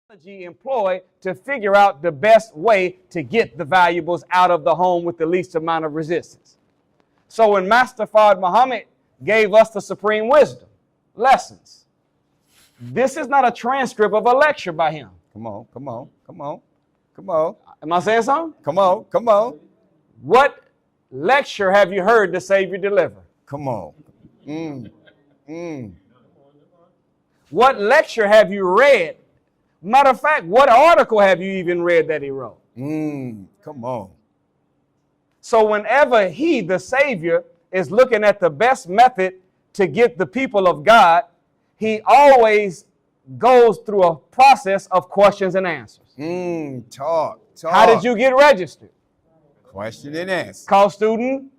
Strategy employed to figure out the best way to get the valuables out of the home with the least amount of resistance. So when Master Fard Muhammad gave us the supreme wisdom, lessons, this is not a transcript of a lecture by him. Come on, come on, come on, come on. Am I saying something? Come on, come on. What lecture have you heard the Savior deliver? Come on. What lecture have you read? Matter of fact, what article have you even read that he wrote? Come on. So whenever he, the Savior, is looking at the best method to get the people of God, he always goes through a process of questions and answers. Talk. How did you get registered? Question and answer. Call student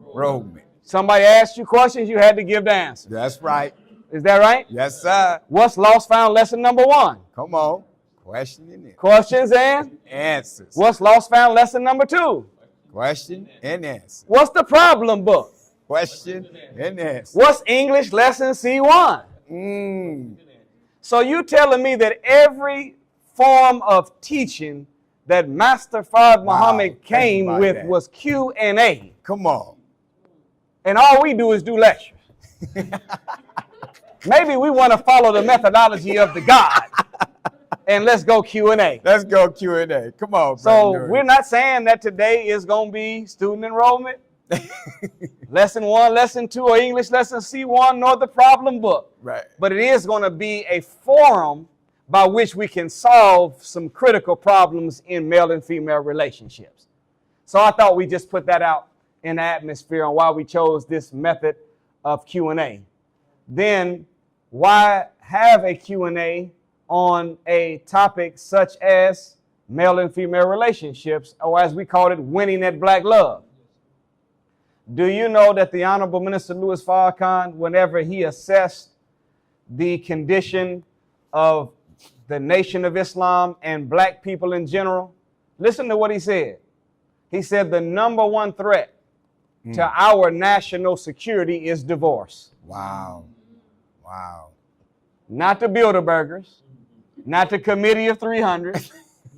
enrollment. Somebody asked you questions, you had to give the answer. That's right. Is that right? Yes, sir. What's lost found lesson number 1? Come on. Question and answer. Questions and answers. What's lost found lesson number 2? Question and answer. What's the problem book? Question and answer. What's English lesson C1? So you telling me that every form of teaching that Master Fard Muhammad came with was Q&A. Come on. And all we do is do lectures. Maybe we want to follow the methodology of the God. And let's go Q&A. Let's go Q&A. Come on, So Nuri. we're not saying that today is going to be student enrollment, lesson 1, lesson 2, or English lesson C1, nor the problem book. Right. But it is going to be a forum by which we can solve some critical problems in male and female relationships. So I thought we'd just put that out in the atmosphere on why we chose this method of Q&A. Then why have a Q&A on a topic such as male and female relationships, or as we call it, winning at black love? Do you know that the Honorable Minister Louis Farrakhan, whenever he assessed the condition of the Nation of Islam and black people in general, listen to what he said. He said the number 1 threat to our national security is divorce. Wow. Wow. Not the Bilderbergers, not the Committee of 300,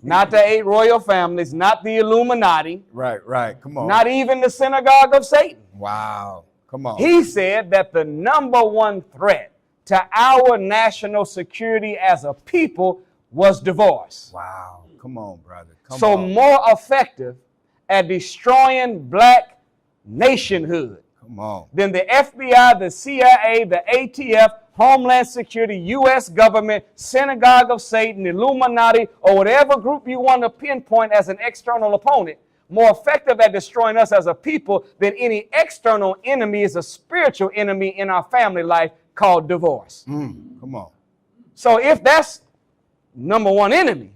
not the 8 royal families, not the Illuminati. Right. Come on. Not even the synagogue of Satan. Wow. Come on. He said that the number 1 threat to our national security as a people was divorce. Wow. Come on, brother. Come So on. more effective at destroying black nationhood Come on. than the FBI, the CIA, the ATF, Homeland Security, U.S. government, Synagogue of Satan, Illuminati, or whatever group you want to pinpoint as an external opponent, more effective at destroying us as a people than any external enemy is a spiritual enemy in our family life called divorce. Come on. So if that's number 1 enemy,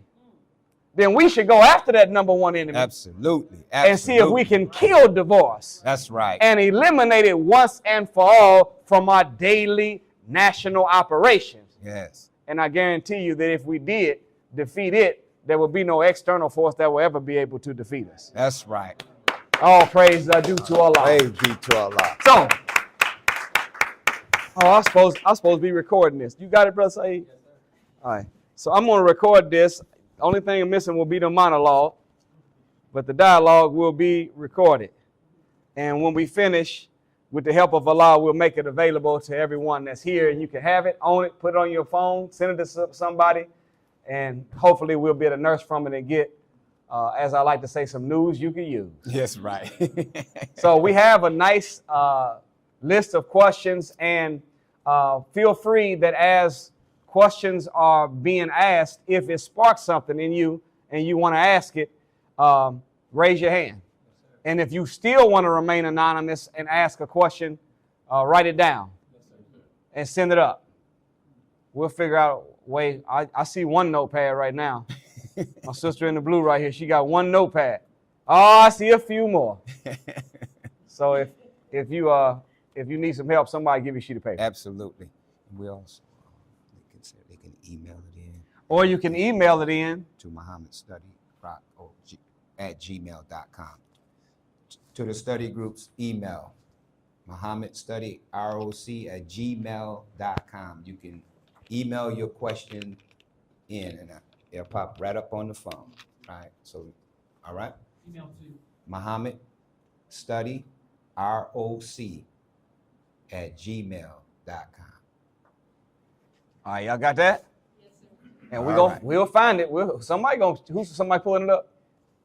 then we should go after that number 1 enemy. Absolutely. And see if we can kill divorce. That's right. And eliminate it once and for all from our daily national operations. Yes. And I guarantee you that if we did defeat it, there will be no external force that will ever be able to defeat us. That's right. All praise are due to Allah. Praise be to Allah. So, I'm supposed to be recording this. You got it, Brother Saeed? All right. So I'm going to record this. The only thing I'm missing will be the monologue, but the dialogue will be recorded. And when we finish, with the help of Allah, we'll make it available to everyone that's here, and you can have it, own it, put it on your phone, send it to somebody, and hopefully we'll be able to nurse from it and get, as I like to say, some news you can use. Yes, right. So we have a nice list of questions, and feel free that as questions are being asked, if it sparks something in you and you want to ask it, raise your hand. And if you still want to remain anonymous and ask a question, write it down and send it up. We'll figure out a way. I see 1 notepad right now. My sister in the blue right here, she got 1 notepad. Oh, I see a few more. So if you need some help, somebody give you a sheet of paper. Absolutely. We also they can email it in. Or you can email it in to muhammadstudy@gmail.com. To the study group's email, muhammadstudyroc@gmail.com. You can email your question in, It'll pop right up on the phone. Right. So, all right. Email to Muhammad Study ROC @gmail.com. All right, y'all got that? And All we'll find it. Somebody pulling it up?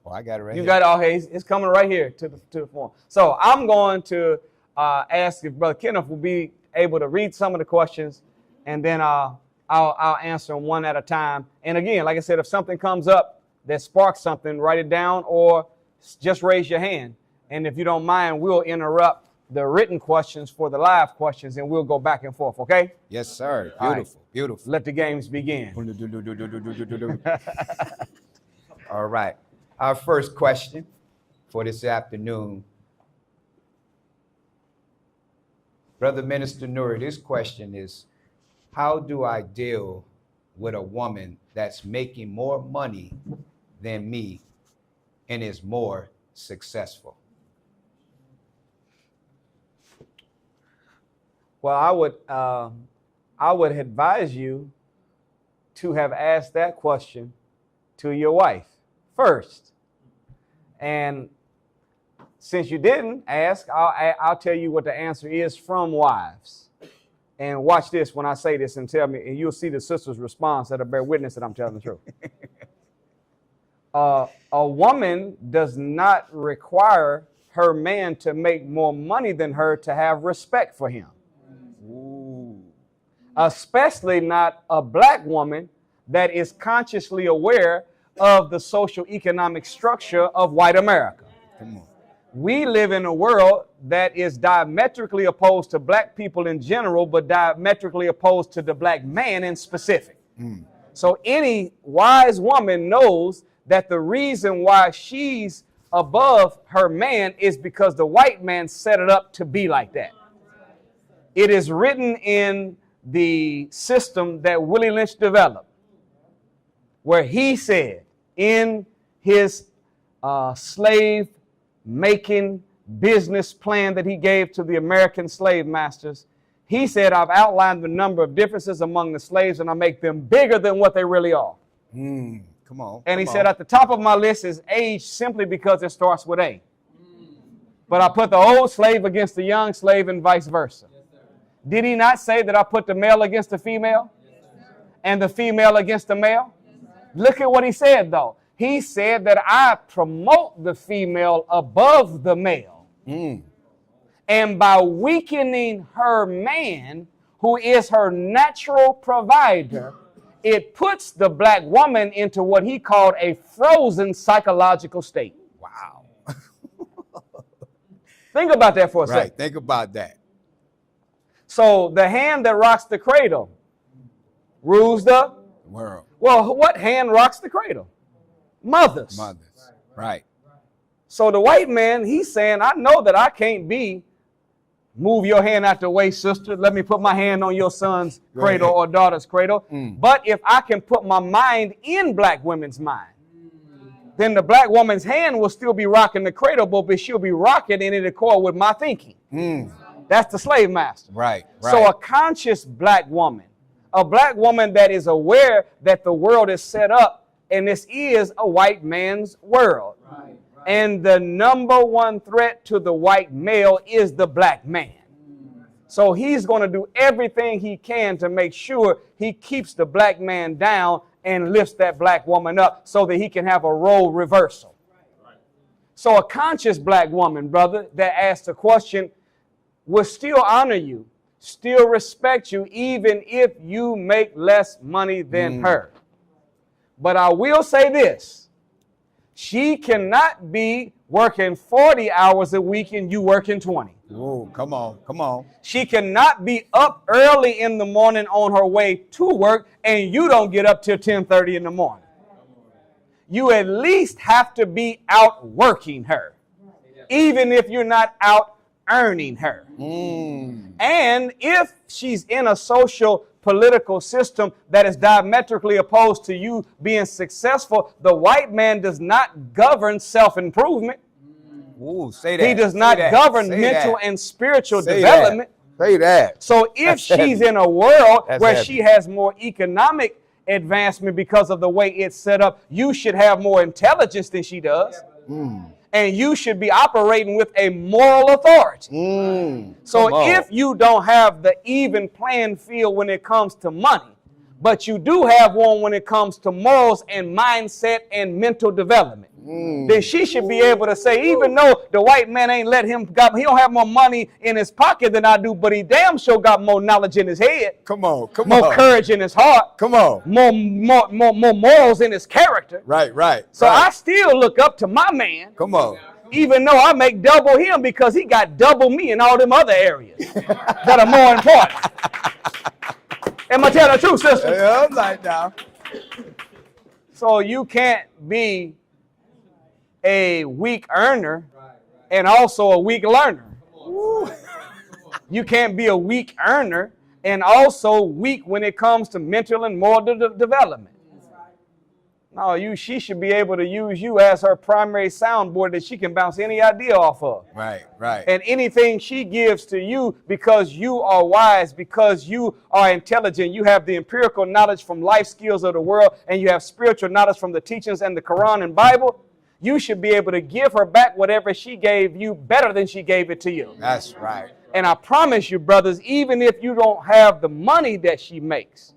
Oh, I got it right You here. got it. Oh, hey, it's coming right here to the form. So I'm going to ask if Brother Kenneth will be able to read some of the questions, and then I'll answer them one at a time. And again, like I said, if something comes up that sparks something, write it down or just raise your hand. And if you don't mind, we'll interrupt the written questions for the live questions, and we'll go back and forth, okay? Yes, sir. All right. Beautiful. Beautiful. Let the games begin. All right. Our first question for this afternoon. Brother Minister Nuri, this question is, how do I deal with a woman that's making more money than me and is more successful? Well, I would advise you to have asked that question to your wife first. And since you didn't ask, I'll tell you what the answer is from wives. And watch this when I say this and tell me, and you'll see the sister's response that'll bear witness that I'm telling the truth. A woman does not require her man to make more money than her to have respect for him. Ooh. Especially not a black woman that is consciously aware of the social economic structure of white America. Come on. We live in a world that is diametrically opposed to black people in general, but diametrically opposed to the black man in specific. So any wise woman knows that the reason why she's above her man is because the white man set it up to be like that. It is written in the system that Willie Lynch developed, where he said in his slave making business plan that he gave to the American slave masters, he said, I've outlined the number of differences among the slaves and I make them bigger than what they really are. Come on. And he said, at the top of my list is age simply because it starts with A. But I put the old slave against the young slave and vice versa. Did he not say that I put the male against the female and the female against the male? Look at what he said, though. He said that I promote the female above the male. And by weakening her man, who is her natural provider, it puts the black woman into what he called a frozen psychological state. Wow. Think about that for a second. Right. Think about that. So the hand that rocks the cradle rules the World. Well, what hand rocks the cradle? Mothers. Mothers. Right. So the white man, he's saying, I know that I can't be, move your hand out the way, sister. Let me put my hand on your son's cradle or daughter's cradle. But if I can put my mind in black women's mind, then the black woman's hand will still be rocking the cradle, but she'll be rocking in accord with my thinking. That's the slave master. Right. So a conscious black woman, a black woman that is aware that the world is set up and this is a white man's world. And the number one threat to the white male is the black man. So he's going to do everything he can to make sure he keeps the black man down and lifts that black woman up so that he can have a role reversal. So a conscious black woman, brother, that asks the question will still honor you, still respect you, even if you make less money than her. But I will say this. She cannot be working 40 hours a week and you working 20. Oh, come on. Come on. She cannot be up early in the morning on her way to work and you don't get up till 10:30 in the morning. You at least have to be out working her, even if you're not out earning her. And if she's in a social political system that is diametrically opposed to you being successful, the white man does not govern self-improvement. Ooh, say that. He does not govern mental and spiritual development. Say that. So if she's in a world where heavy. she has more economic advancement because of the way it's set up. You should have more intelligence than she does. And you should be operating with a moral authority. So if you don't have the even playing field when it comes to money, but you do have one when it comes to morals and mindset and mental development, then she should be able to say, even though the white man ain't let him, he don't have more money in his pocket than I do, but he damn sure got more knowledge in his head. More courage in his heart. More morals in his character. So I still look up to my man. Even though I make double him because he got double me in all them other areas that are more important. Am I telling the truth, sister? Yeah, I'm like now. So you can't be a weak earner and also a weak learner. You can't be a weak earner and also weak when it comes to mental and moral development. No, she should be able to use you as her primary soundboard that she can bounce any idea off of. Right. And anything she gives to you, because you are wise, because you are intelligent, you have the empirical knowledge from life skills of the world, and you have spiritual knowledge from the teachings and the Quran and Bible, you should be able to give her back whatever she gave you better than she gave it to you. That's right. And I promise you, brothers, even if you don't have the money that she makes,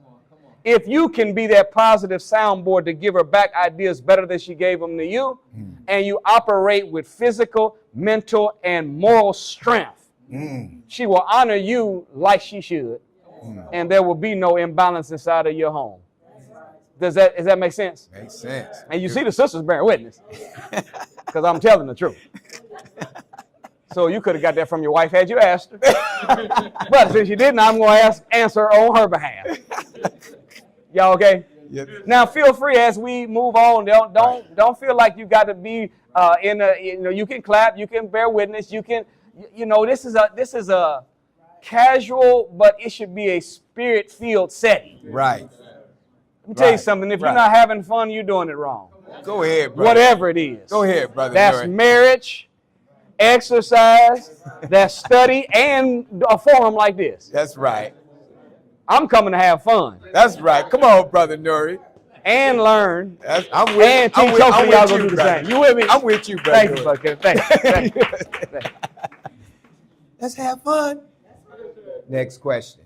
if you can be that positive soundboard to give her back ideas better than she gave them to you, and you operate with physical, mental, and moral strength, she will honor you like she should, and there will be no imbalance inside of your home. Does that make sense? Makes sense. And you see the sisters bearing witness, because I'm telling the truth. So you could have got that from your wife had you asked her. But since you didn't, I'm going to answer on her behalf. Y'all okay? Yep. Now feel free as we move on. Don't feel like you got to be you can clap, you can bear witness, you can this is a casual, but it should be a spirit-filled setting. Right. Let me tell you something. If you're not having fun, you're doing it wrong. Go ahead, brother. Whatever it is. Go ahead, brother. That's marriage, exercise, that's study, and a forum like this. That's right. I'm coming to have fun. That's right. Come on, brother Nuri. And learn. I'm with, and teach. I'm with y'all you, gonna do the brother. same. You with me? I'm with you, brother. Thank you, brother. Thank you. Let's have fun. Next question.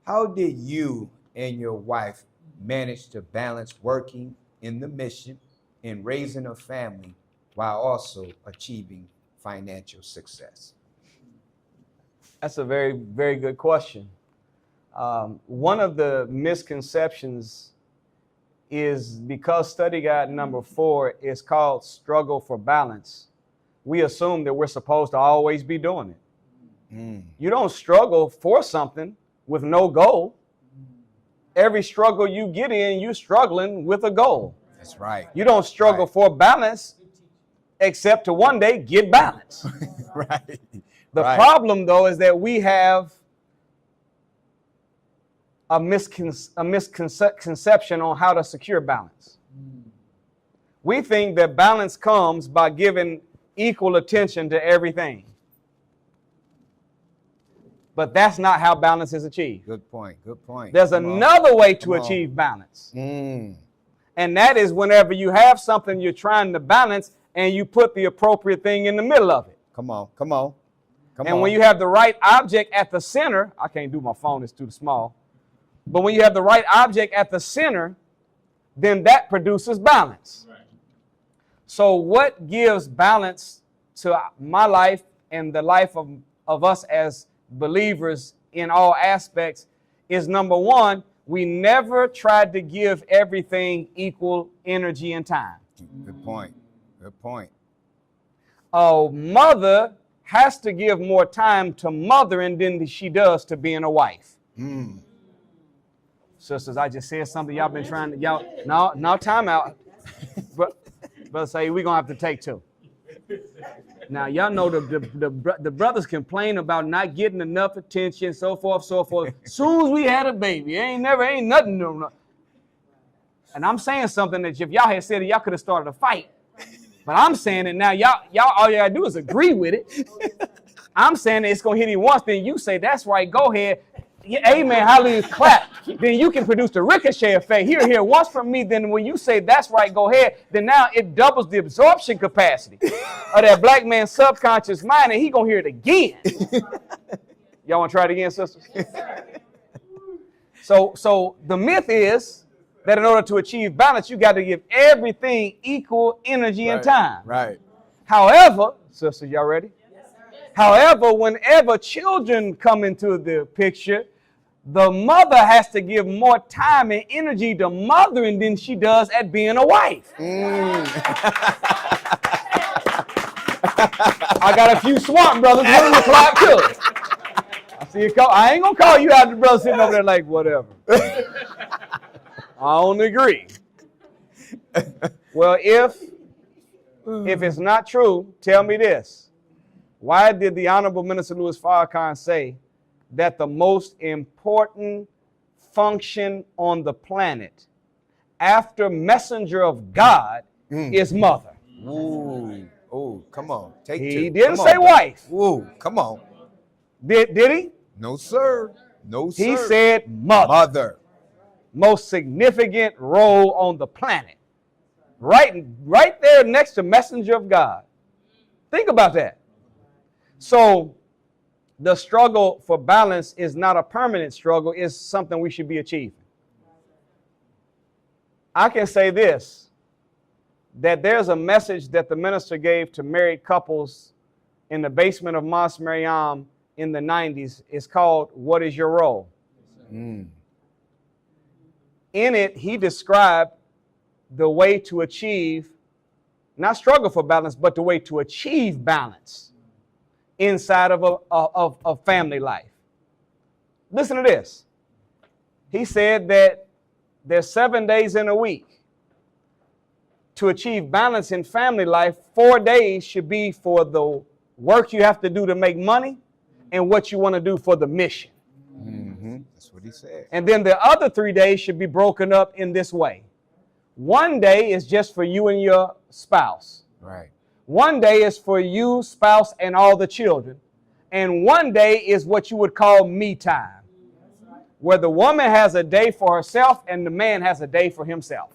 How did you and your wife manage to balance working in the mission and raising a family while also achieving financial success? That's a very, very good question. One of the misconceptions is because study guide number 4 is called Struggle for Balance, we assume that we're supposed to always be doing it. You don't struggle for something with no goal. Every struggle you get in, you're struggling with a goal. That's right. You don't struggle for balance except to one day get balance. Right. The problem, though, is that we have a misconception on how to secure balance. We think that balance comes by giving equal attention to everything. But that's not how balance is achieved. Good point. Good point. There's another way to achieve balance. And that is whenever you have something you're trying to balance and you put the appropriate thing in the middle of it. Come on. And when you have the right object at the center, I can't do my phone, it's too small. But when you have the right object at the center, then that produces balance. Right. So what gives balance to my life and the life of us as believers in all aspects is, number one, we never tried to give everything equal energy and time. Good point. A mother has to give more time to mothering than she does to being a wife. Sisters, I just said something y'all been trying to, no, time out. Brother say, we're going to have to take 2. Now, y'all know the brothers complain about not getting enough attention, so forth. Soon as we had a baby, ain't nothing new. And I'm saying something that if y'all had said it, y'all could have started a fight. But I'm saying it now, y'all all you gotta do is agree with it. I'm saying that it's going to hit him once, then you say, that's right, go ahead. Amen, hallelujah, clap. then you can produce the ricochet effect. Here, once from me, then when you say that's right, go ahead, then now it doubles the absorption capacity of that black man's subconscious mind, and he gonna hear it again. Y'all wanna try it again, sisters? So the myth is that in order to achieve balance, you got to give everything equal energy and time. Right. However, sisters, y'all ready? However, whenever children come into the picture, the mother has to give more time and energy to mothering than she does at being a wife. I got a few swamp brothers willing to clap too. I see you call. I ain't gonna call you out, the brother sitting over there like whatever. I don't agree. Well, if it's not true, tell me this. Why did the Honorable Minister Louis Farrakhan say that the most important function on the planet after messenger of God is mother? Ooh, oh, come on. Take two. He didn't Come say on, wife. Ooh, come on. Did he? No, sir. No, sir. He said mother. Mother. Most significant role on the planet. Right there next to messenger of God. Think about that. So the struggle for balance is not a permanent struggle. It's something we should be achieving. I can say this, that there's a message that the minister gave to married couples in the basement of Mosque Mariam in the 90s. It's called, What is Your Role? In it, he described the way to achieve, not struggle for balance, but the way to achieve balance inside of a family life. Listen to this. He said that there's 7 days in a week. To achieve balance in family life, 4 days should be for the work you have to do to make money and what you want to do for the mission. That's what he said. And then the other 3 days should be broken up in this way. 1 day is just for you and your spouse. Right. 1 day is for you, spouse, and all the children. And 1 day is what you would call me time, where the woman has a day for herself and the man has a day for himself.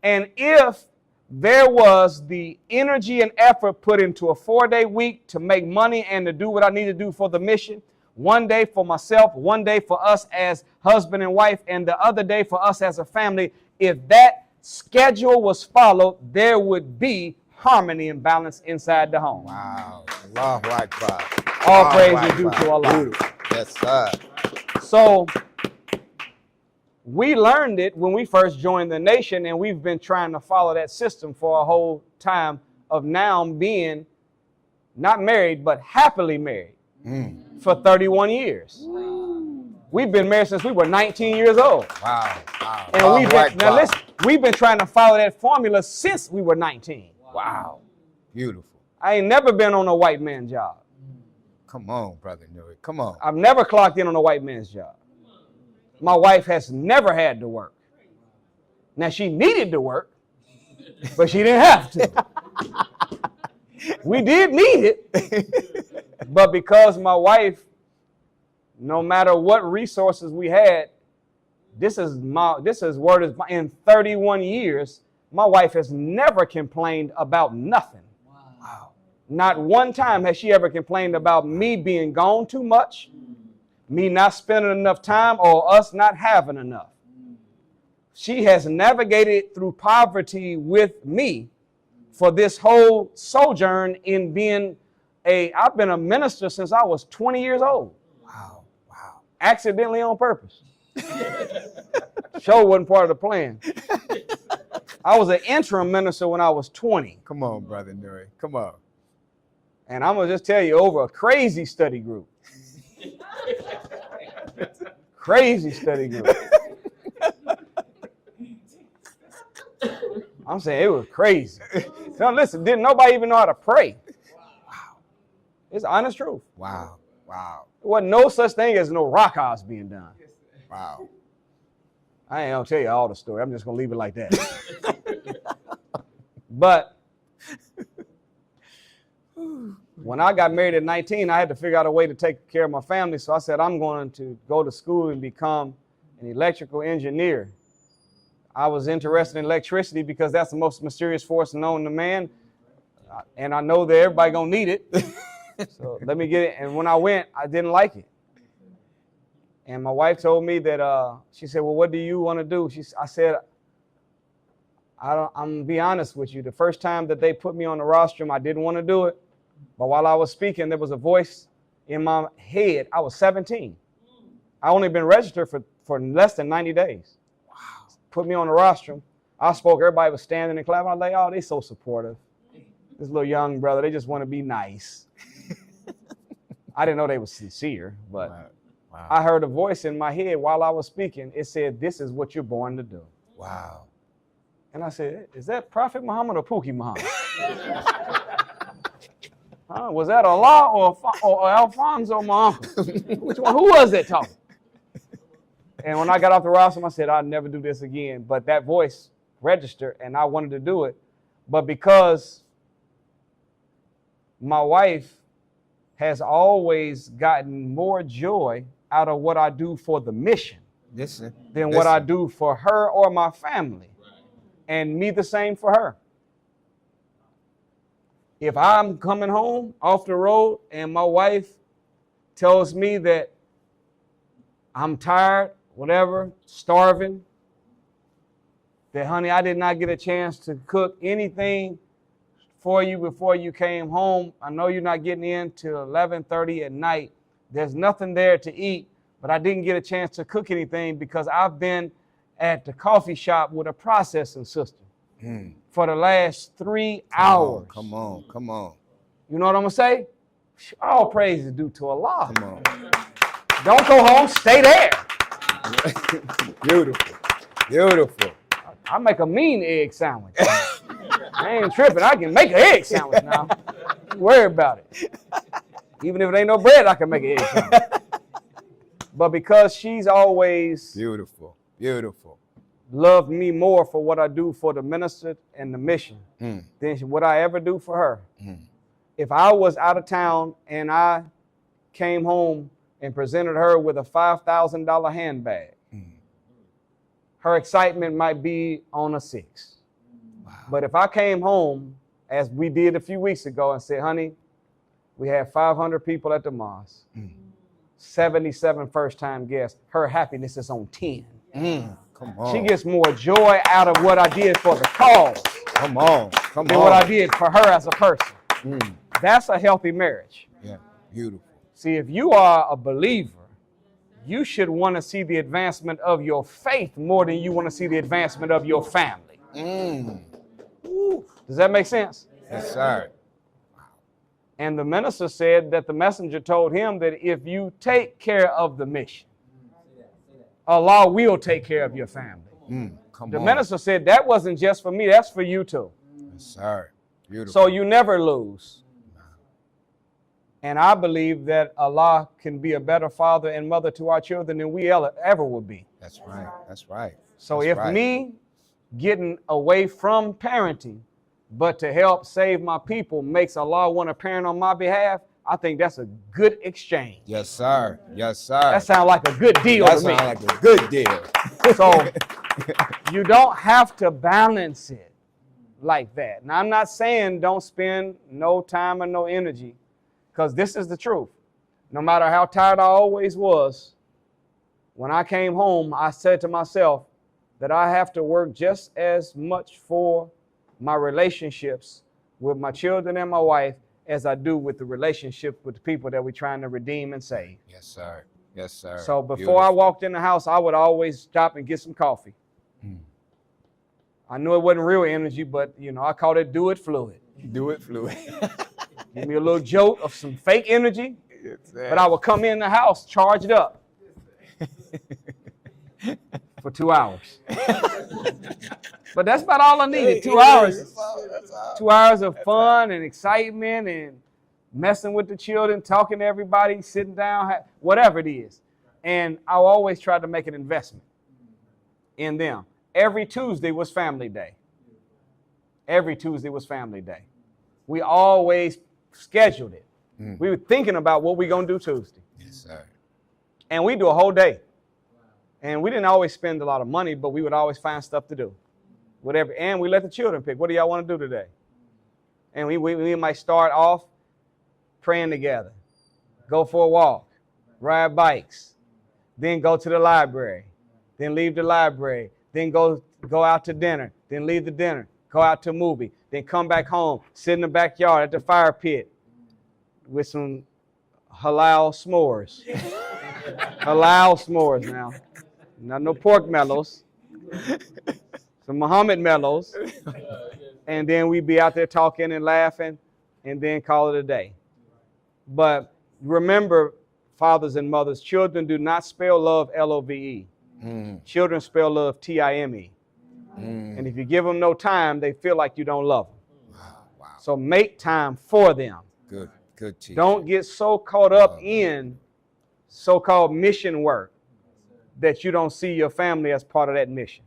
And if there was the energy and effort put into a 4-day week to make money and to do what I need to do for the mission, 1 day for myself, 1 day for us as husband and wife, and the other day for us as a family, if that schedule was followed, there would be harmony and balance inside the home. Wow. Allahu Akbar. All praise is due to Allah. Beautiful. Yes, sir. So we learned it when we first joined the nation, and we've been trying to follow that system for a whole time of now being not married, but happily married for 31 years. We've been married since we were 19 years old. Wow. Wow. And we've been trying to follow that formula since we were 19. Wow. Beautiful. I ain't never been on a white man's job. Come on, Brother Nuri. Come on. I've never clocked in on a white man's job. My wife has never had to work. Now, she needed to work, but she didn't have to. We did need it, but because my wife, no matter what resources we had, in 31 years, my wife has never complained about nothing. Wow. Not one time has she ever complained about me being gone too much, me not spending enough time, or us not having enough. She has navigated through poverty with me for this whole sojourn in being I've been a minister since I was 20 years old. Wow. Wow. Accidentally on purpose. Show wasn't part of the plan. I was an interim minister when I was 20. Come on, Brother Nuri. Come on. And I'm going to just tell you, over a crazy study group. Crazy study group. I'm saying it was crazy. Now listen, didn't nobody even know how to pray. Wow. It's honest truth. Wow. Wow. There wasn't no such thing as no rock house being done. Wow. I ain't gonna tell you all the story. I'm just gonna leave it like that. But when I got married at 19, I had to figure out a way to take care of my family. So I said, I'm going to go to school and become an electrical engineer. I was interested in electricity because that's the most mysterious force known to man. And I know that everybody gonna need it. So let me get it. And when I went, I didn't like it. And my wife told me that, she said, well, what do you want to do? I said, I'm gonna be honest with you. The first time that they put me on the rostrum, I didn't want to do it. But while I was speaking, there was a voice in my head. I was 17. I only been registered for less than 90 days. Wow. Put me on the rostrum. I spoke. Everybody was standing and clapping. I was like, oh, they so supportive. This little young brother, they just want to be nice. I didn't know they were sincere, but wow. I heard a voice in my head while I was speaking. It said, this is what you're born to do. Wow. And I said, is that Prophet Muhammad or Pookie Muhammad? Was that Allah or Alfonso, my uncle? Which one? Who was that talking? And when I got off the rostrum, I said, I'll never do this again. But that voice registered, and I wanted to do it. But because my wife has always gotten more joy out of what I do for the mission than what I do for her or my family. And me the same for her. If I'm coming home off the road and my wife tells me that I'm tired, whatever, starving, that, honey, I did not get a chance to cook anything for you before you came home. I know you're not getting in till 11:30 at night. There's nothing there to eat, but I didn't get a chance to cook anything because I've been at the coffee shop with a processing system for the last 3 hours. Come on. You know what I'm going to say? All praise is due to Allah. Come on. Don't go home, stay there. Beautiful. I make a mean egg sandwich. I ain't tripping. I can make an egg sandwich now. Don't worry about it. Even if it ain't no bread, I can make an egg sandwich. But because she's always Beautiful. loved me more for what I do for the minister and the mission than what I ever do for her. If I was out of town and I came home and presented her with a $5,000 handbag, her excitement might be on a 6. Wow. But if I came home, as we did a few weeks ago, and said, honey, we had 500 people at the mosque, 77 first-time guests, her happiness is on 10. Come on. She gets more joy out of what I did for the cause Come on. than what I did for her as a person. That's a healthy marriage. Yeah, beautiful. See, if you are a believer, you should want to see the advancement of your faith more than you want to see the advancement of your family. Does that make sense? Yes, sir. And the minister said that the messenger told him that if you take care of the mission, Allah will take care of your family. The minister said that wasn't just for me, that's for you too. Yes, sir. Beautiful. So you never lose. And I believe that Allah can be a better father and mother to our children than we ever will be. That's right. So if me getting away from parenting, but to help save my people makes Allah want to parent on my behalf, I think that's a good exchange. Yes, sir. That sounds like a good deal to me. That sounds like a good deal. So you don't have to balance it like that. Now, I'm not saying don't spend no time and no energy, because this is the truth. No matter how tired I always was, when I came home, I said to myself that I have to work just as much for my relationships with my children and my wife as I do with the relationship with the people that we're trying to redeem and save. Yes, sir. So before I walked in the house, I would always stop and get some coffee. I knew it wasn't real energy, but I called it do it fluid. Give me a little jolt of some fake energy, but I would come in the house charged up for 2 hours. But that's about all I needed, 2 hours. 2 hours of fun and excitement and messing with the children, talking to everybody, sitting down, whatever it is. And I always tried to make an investment in them. Every Tuesday was family day. We always scheduled it. We were thinking about what we're going to do Tuesday. Yes, sir. And we do a whole day. And we didn't always spend a lot of money, but we would always find stuff to do. Whatever. And we let the children pick. What do y'all want to do today? And we might start off praying together, go for a walk, ride bikes, then go to the library, then leave the library, then go out to dinner, then leave the dinner, go out to a movie, then come back home, sit in the backyard at the fire pit with some halal s'mores. Halal s'mores now. Not no pork mellows. Some Muhammad mellows. And then we'd be out there talking and laughing and then call it a day. But remember, fathers and mothers, children do not spell love L-O-V-E. Children spell love T-I-M-E. And if you give them no time, they feel like you don't love them. Wow. So make time for them. Good teaching. Don't get so caught up in so-called mission work that you don't see your family as part of that mission.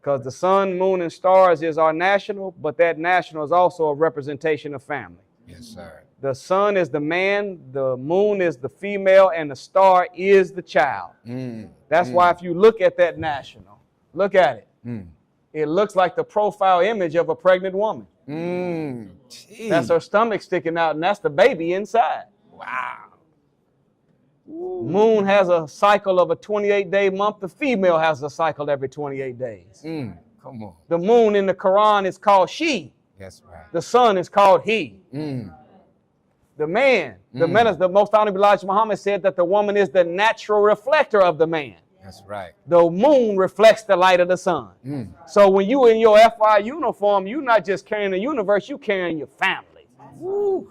Because the sun, moon, and stars is our national, but that national is also a representation of family. Yes, sir. The sun is the man, the moon is the female, and the star is the child. That's why if you look at that national, look at it. It looks like the profile image of a pregnant woman. That's her stomach sticking out, and that's the baby inside. Wow. Moon has a cycle of a 28-day month. The female has a cycle every 28 days. Come on. The moon in the Quran is called she. That's right. The sun is called he. The man, the most honorable Elijah Muhammad said that the woman is the natural reflector of the man. That's right. The moon reflects the light of the sun. So when you in your FI uniform, you're not just carrying the universe, you're carrying your family.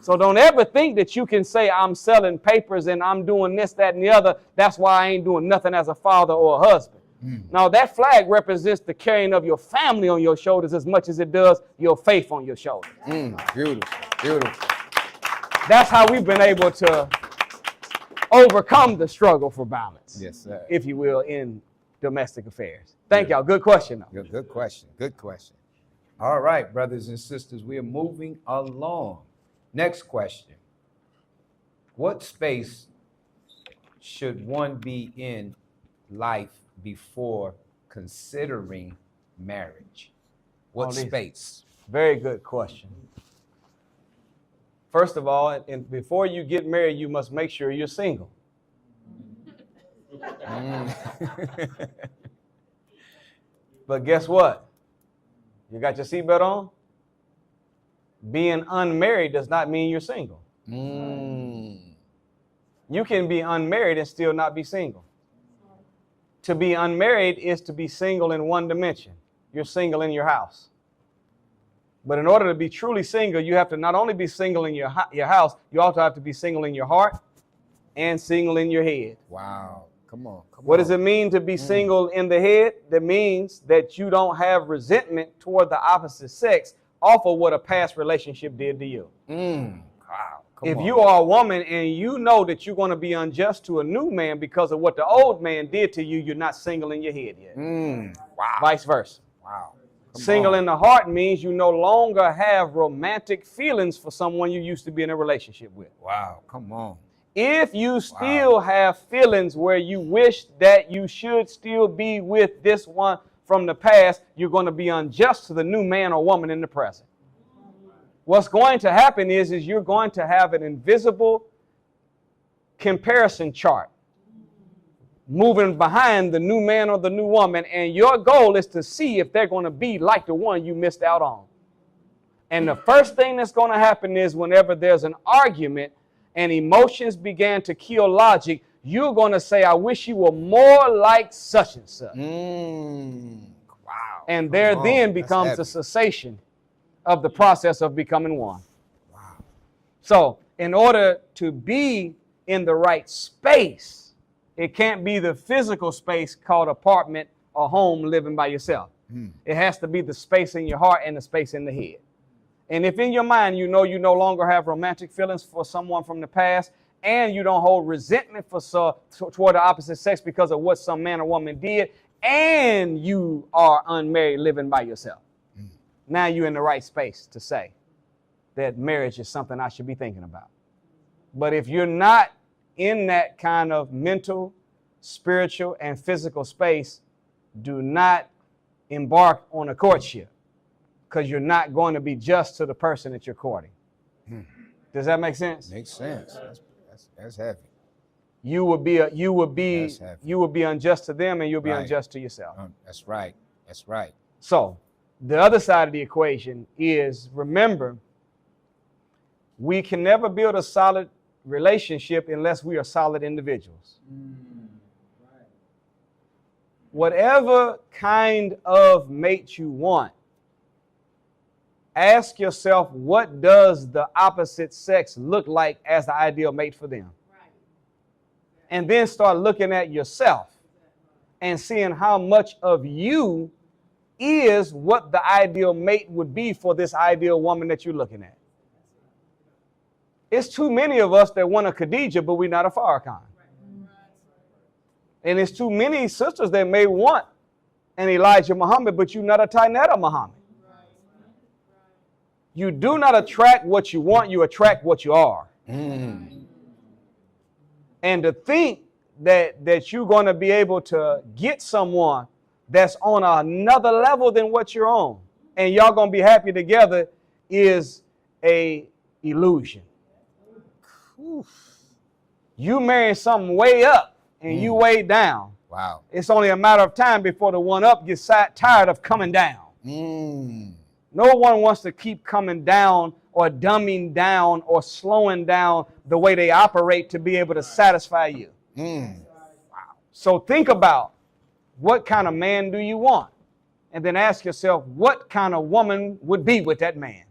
So don't ever think that you can say, I'm selling papers and I'm doing this, that, and the other. That's why I ain't doing nothing as a father or a husband. Now that flag represents the carrying of your family on your shoulders as much as it does your faith on your shoulders. Beautiful. Beautiful. That's how we've been able to overcome the struggle for balance. Yes, sir. If you will, in domestic affairs. Thank y'all. Good question, though. Good question. Good question. All right, brothers and sisters, we are moving along. Next question. What space should one be in life before considering marriage? What space? Very good question. First of all, and before you get married, you must make sure you're single. But guess what? You got your seatbelt on? Being unmarried does not mean you're single. You can be unmarried and still not be single. To be unmarried is to be single in one dimension. You're single in your house. But in order to be truly single, you have to not only be single in your house, you also have to be single in your heart and single in your head. Wow. Come on. What does it mean to be single in the head? That means that you don't have resentment toward the opposite sex off of what a past relationship did to you. Wow. If you are a woman and you know that you're going to be unjust to a new man because of what the old man did to you, you're not single in your head yet. Wow. Vice versa. Wow. Single in the heart means you no longer have romantic feelings for someone you used to be in a relationship with. Wow. Come on. If you still have feelings where you wish that you should still be with this one from the past, you're going to be unjust to the new man or woman in the present. What's going to happen is you're going to have an invisible comparison chart moving behind the new man or the new woman, and your goal is to see if they're going to be like the one you missed out on. And the first thing that's going to happen is whenever there's an argument and emotions began to kill logic, you're going to say, I wish you were more like such and such. Wow. And there then becomes a cessation of the process of becoming one. Wow. So in order to be in the right space, it can't be the physical space called apartment or home living by yourself. It has to be the space in your heart and the space in the head. And if in your mind you know you no longer have romantic feelings for someone from the past, and you don't hold resentment toward the opposite sex because of what some man or woman did, and you are unmarried living by yourself, now you're in the right space to say that marriage is something I should be thinking about. But if you're not in that kind of mental spiritual and physical space, do not embark on a courtship, because you're not going to be just to the person that you're courting. Does that make sense? Makes sense. That's heavy. You would be unjust to them, and you'll be Right. unjust to yourself. That's right. That's right. So the other side of the equation is, remember, we can never build a solid relationship unless we are solid individuals. Whatever kind of mate you want, ask yourself, what does the opposite sex look like as the ideal mate for them? And then start looking at yourself and seeing how much of you is what the ideal mate would be for this ideal woman that you're looking at. It's too many of us that want a Khadijah, but we're not a Farrakhan. And it's too many sisters that may want an Elijah Muhammad, but you're not a Tainetta Muhammad. You do not attract what you want, you attract what you are. And to think that you're going to be able to get someone that's on another level than what you're on, and y'all going to be happy together, is a illusion. You marrying something way up and you way down. Wow. It's only a matter of time before the one up gets tired of coming down. No one wants to keep coming down or dumbing down or slowing down the way they operate to be able to satisfy you. Wow. So think about, what kind of man do you want? And then ask yourself, what kind of woman would be with that man?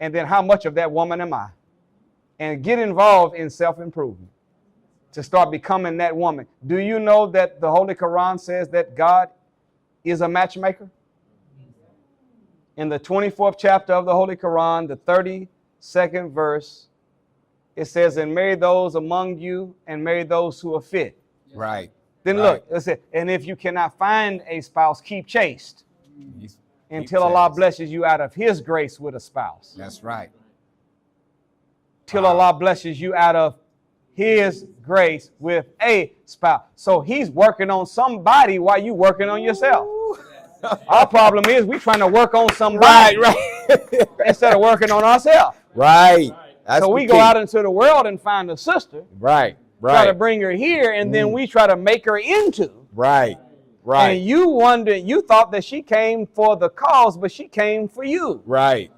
And then how much of that woman am I? And get involved in self-improvement to start becoming that woman. Do you know that the Holy Quran says that God is a matchmaker? In the 24th chapter of the Holy Quran, the 32nd verse, it says, and marry those among you and marry those who are fit. Right. Then look, it said, and if you cannot find a spouse, keep chaste until Allah blesses you out of His grace with a spouse. That's right. Till Allah blesses you out of His grace with a spouse. So He's working on somebody while you working on yourself. Our problem is we trying to work on somebody instead of working on ourselves. Right. That's so we go out into the world and find a sister. Right. Try to bring her here, and then we try to make her into. Right. And you wonder, you thought that she came for the cause, but she came for you. Right.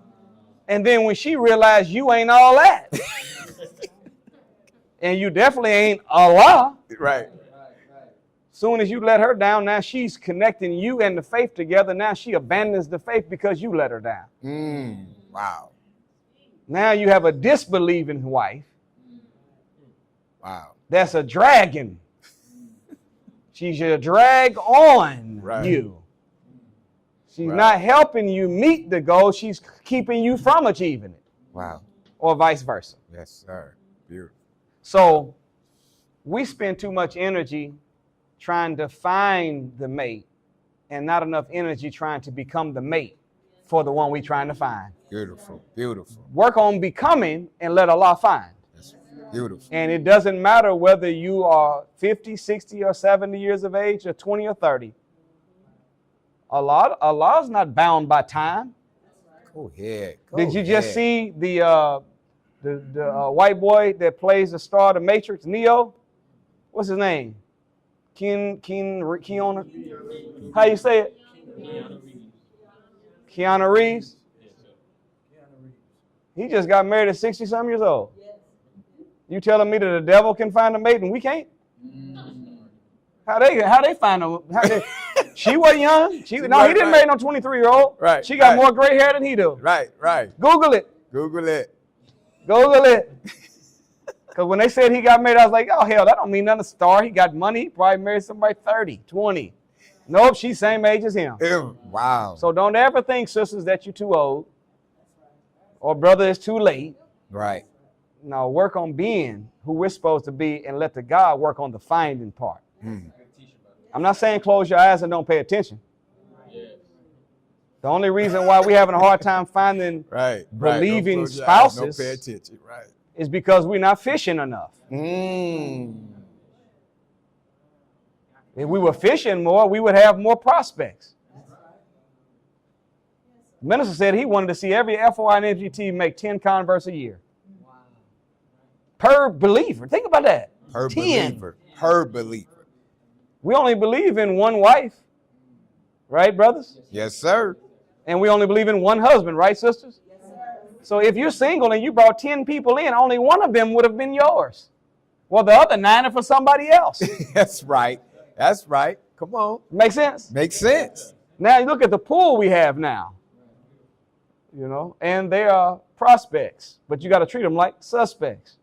And then when she realized you ain't all that, and you definitely ain't Allah. Right. Soon as you let her down, now she's connecting you and the faith together. Now she abandons the faith because you let her down. Wow. Now you have a disbelieving wife. Wow. That's a dragon. She's a drag on you. She's not helping you meet the goal. She's keeping you from achieving it. Wow. Or vice versa. Yes, sir. Beautiful. So we spend too much energy trying to find the mate and not enough energy trying to become the mate for the one we're trying to find. Beautiful. Beautiful. Work on becoming and let Allah find. That's beautiful. And it doesn't matter whether you are 50, 60, or 70 years of age, or 20 or 30. Allah's not bound by time. Go ahead. Did you just see the white boy that plays the star of the Matrix, Neo? What's his name? Keanu? How you say it? Keanu Reeves. He just got married at 60-some years old. You telling me that the devil can find a mate and we can't? How they find a? She was young. He didn't marry no 23-year-old. Right. She got more gray hair than he do. Right. Google it. Google it. Because when they said he got married, I was like, oh, hell, that don't mean nothing. Star, he got money. He probably married somebody 30, 20. Nope, she's same age as him. Ew. Wow. So don't ever think, sisters, that you're too old. Or brother, it's too late. Right. No, work on being who we're supposed to be and let the God work on the finding part. I'm not saying close your eyes and don't pay attention. The only reason why we're having a hard time finding believing spouses is because we're not fishing enough. If we were fishing more, we would have more prospects. The minister said he wanted to see every FOI and MGT make 10 converts a year. Per believer. Think about that. Per 10. believer. Per believer. We only believe in one wife. Right, brothers? Yes, sir. And we only believe in one husband. Right, sisters? Yes, sir. So if you're single and you brought 10 people in, only one of them would have been yours. Well, the other 9 are for somebody else. That's right. That's right. Come on. Make sense? Makes sense. Now you look at the pool we have now. You know, and they are prospects, but you got to treat them like suspects.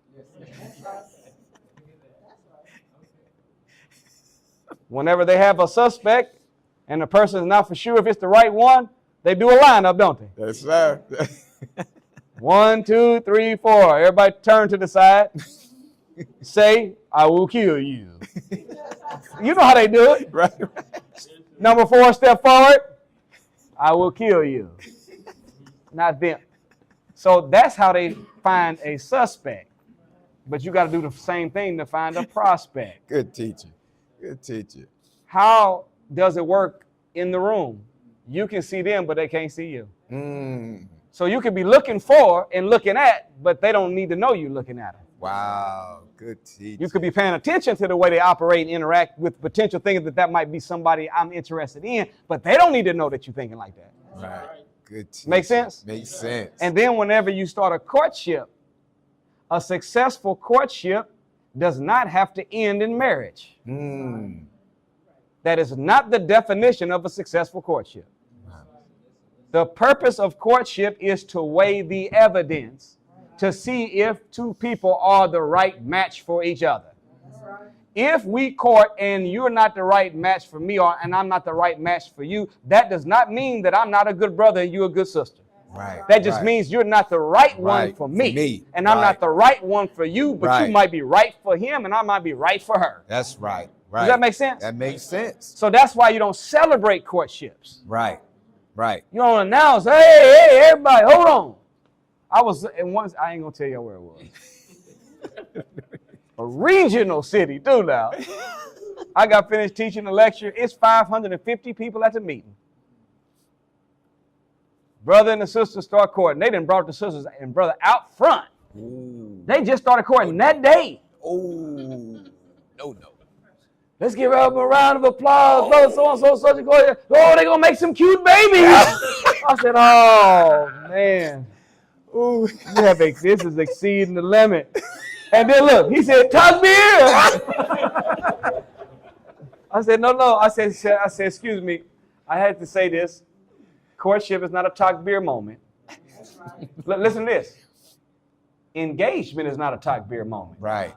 Whenever they have a suspect and the person is not for sure if it's the right one, they do a lineup, don't they? Yes, sir. 1, 2, 3, 4. Everybody turn to the side. Say, I will kill you. You know how they do it. Right. Number 4, step forward. I will kill you. Not them. So that's how they find a suspect. But you got to do the same thing to find a prospect. Good teacher. Good teacher. How does it work in the room? You can see them, but they can't see you. So you could be looking for and looking at, but they don't need to know you're looking at them. Wow. Good teacher. You could be paying attention to the way they operate and interact with potential thinking that might be somebody I'm interested in, but they don't need to know that you're thinking like that. Right. Good teacher. Make sense? Makes sense. And then whenever you start a courtship, a successful courtship does not have to end in marriage. That is not the definition of a successful courtship. The purpose of courtship is to weigh the evidence to see if 2 people are the right match for each other. If we court and you're not the right match for me and I'm not the right match for you, that does not mean that I'm not a good brother and you're a good sister. Right. That just means you're not the right one for me. And I'm not the right one for you, but you might be right for him and I might be right for her. That's right. Right. Does that make sense? That makes sense. So that's why you don't celebrate courtships. Right. Right. You don't announce, hey, everybody, hold on. I was in one, I ain't gonna tell you where it was. A regional city, too now. I got finished teaching a lecture. It's 550 people at the meeting. Brother and the sister start courting. They done brought the sisters and brother out front. Ooh. They just started courting that day. Oh, no. Let's give up a round of applause, brother so-and-so, such a court. Oh, they're going to make some cute babies. I said, oh, man. Ooh, this is exceeding the limit. And then look, he said, "Talk beer." I said, no. I said, excuse me. I had to say this. Courtship is not a talk beer moment. Listen to this. Engagement is not a talk beer moment. Right.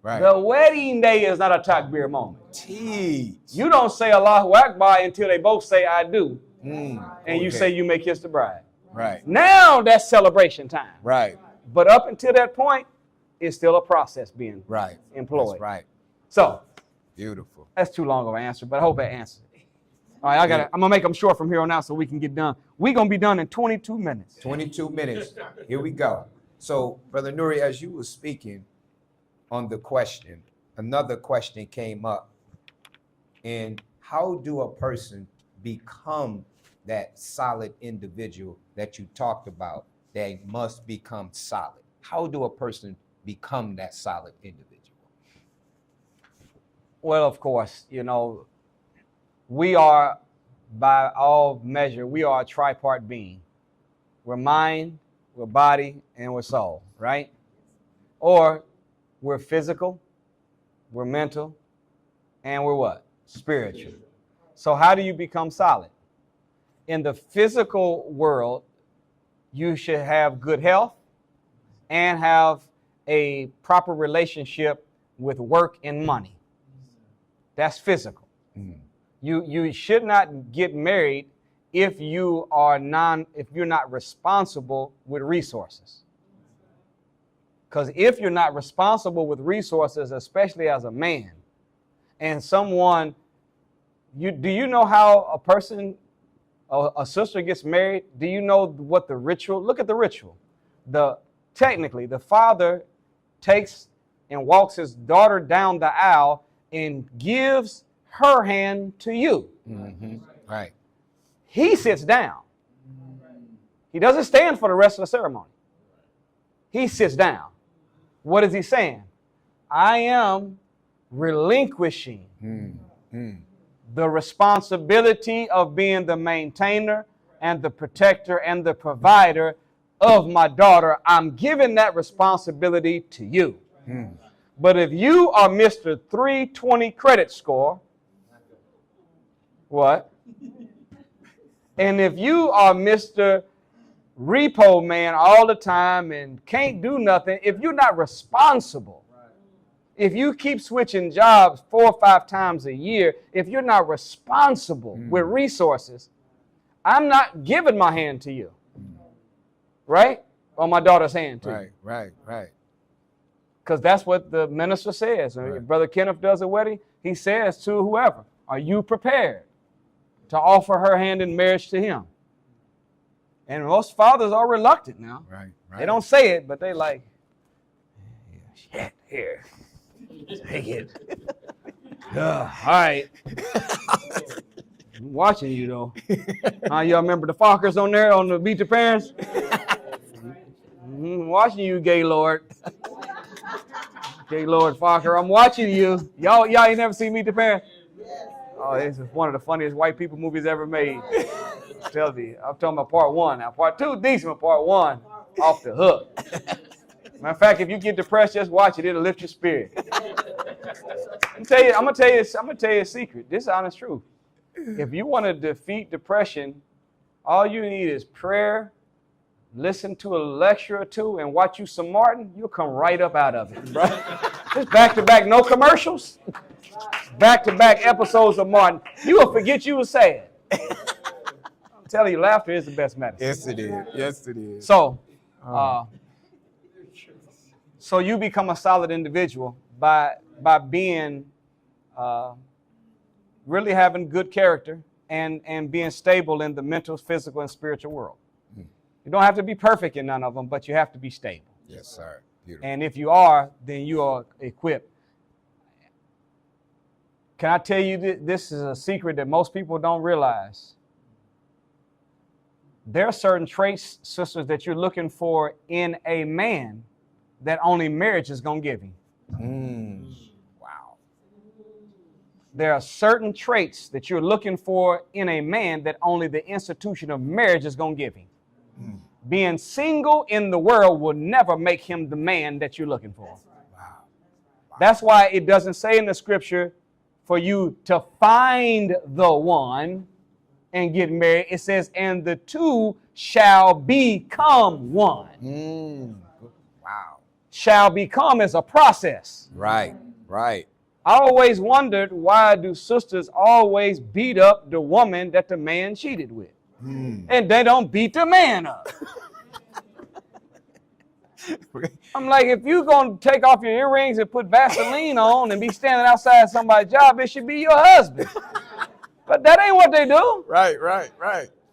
The wedding day is not a talk beer moment. Teach. You don't say Allahu Akbar until they both say I do. And you say you may kiss the bride. Right. Now that's celebration time. Right. But up until that point, it's still a process being employed. That's right. So beautiful. That's too long of an answer, but I hope that answered it. All right, I'm gonna make them short from here on out so we can get done. We're gonna be done in 22 minutes. 22 minutes. Here we go. So, Brother Nuri, as you were speaking on the question, another question came up. And how do a person become that solid individual that you talked about? They must become solid. How do a person become that solid individual? Well, of course, we are, by all measure, we are a tripart being. We're mind, we're body, and we're soul, right? Or we're physical, we're mental, and we're what? Spiritual. So how do you become solid? In the physical world, you should have good health and have a proper relationship with work and money. That's physical. You should not get married if you're not responsible with resources. Because if you're not responsible with resources, especially as a man, and someone, do you know how a sister gets married? Do you know what the ritual? Look at the ritual. Technically, the father takes and walks his daughter down the aisle and gives her hand to you. Mm-hmm. Right. He sits down. He doesn't stand for the rest of the ceremony. He sits down. What is he saying? I am relinquishing the responsibility of being the maintainer and the protector and the provider of my daughter. I'm giving that responsibility to you. But if you are Mr. 320 credit score, what? And if you are Mr. Repo man all the time and can't do nothing, if you're not responsible, if you keep switching jobs 4 or 5 times a year, if you're not responsible with resources, I'm not giving my hand to you. Right? Or my daughter's hand to you. Right. Because that's what the minister says. When Brother Kenneth does a wedding, he says to whoever, are you prepared to offer her hand in marriage to him? And most fathers are reluctant now. Right. They don't say it, but they like, shit, here. Take it. All right. I'm watching you, though. Y'all remember the Fockers on there on the Meet the Parents? Watching you, Gaylord. Gaylord Fokker, I'm watching you. Y'all ain't never seen Meet the Parents? Oh, this is one of the funniest white people movies ever made. I'm talking about part 1. Now, part 2 decent, but part 1 off the hook. Matter of fact, if you get depressed, just watch it. It'll lift your spirit. I'm gonna tell you a secret. This is honest truth. If you want to defeat depression, all you need is prayer, listen to a lecture or two, and watch you some Martin. You'll come right up out of it, bro. Just back-to-back, no commercials. Back-to-back episodes of Martin. You will forget you were sad. I'm telling you, laughter is the best medicine. Yes, it is. So you become a solid individual by being really having good character and being stable in the mental, physical, and spiritual world. You don't have to be perfect in none of them, but you have to be stable. Yes, sir. Beautiful. And if you are, then you are equipped. Can I tell you this is a secret that most people don't realize? There are certain traits, sisters, that you're looking for in a man that only marriage is going to give you. Wow. There are certain traits that you're looking for in a man that only the institution of marriage is going to give him. Being single in the world will never make him the man that you're looking for. Wow. That's why it doesn't say in the scripture for you to find the one and get married. It says, and the two shall become one. Wow. Shall become is a process. Right. I always wondered, why do sisters always beat up the woman that the man cheated with? And they don't beat the man up. I'm like, if you're going to take off your earrings and put Vaseline on and be standing outside somebody's job, it should be your husband. But that ain't what they do. Right.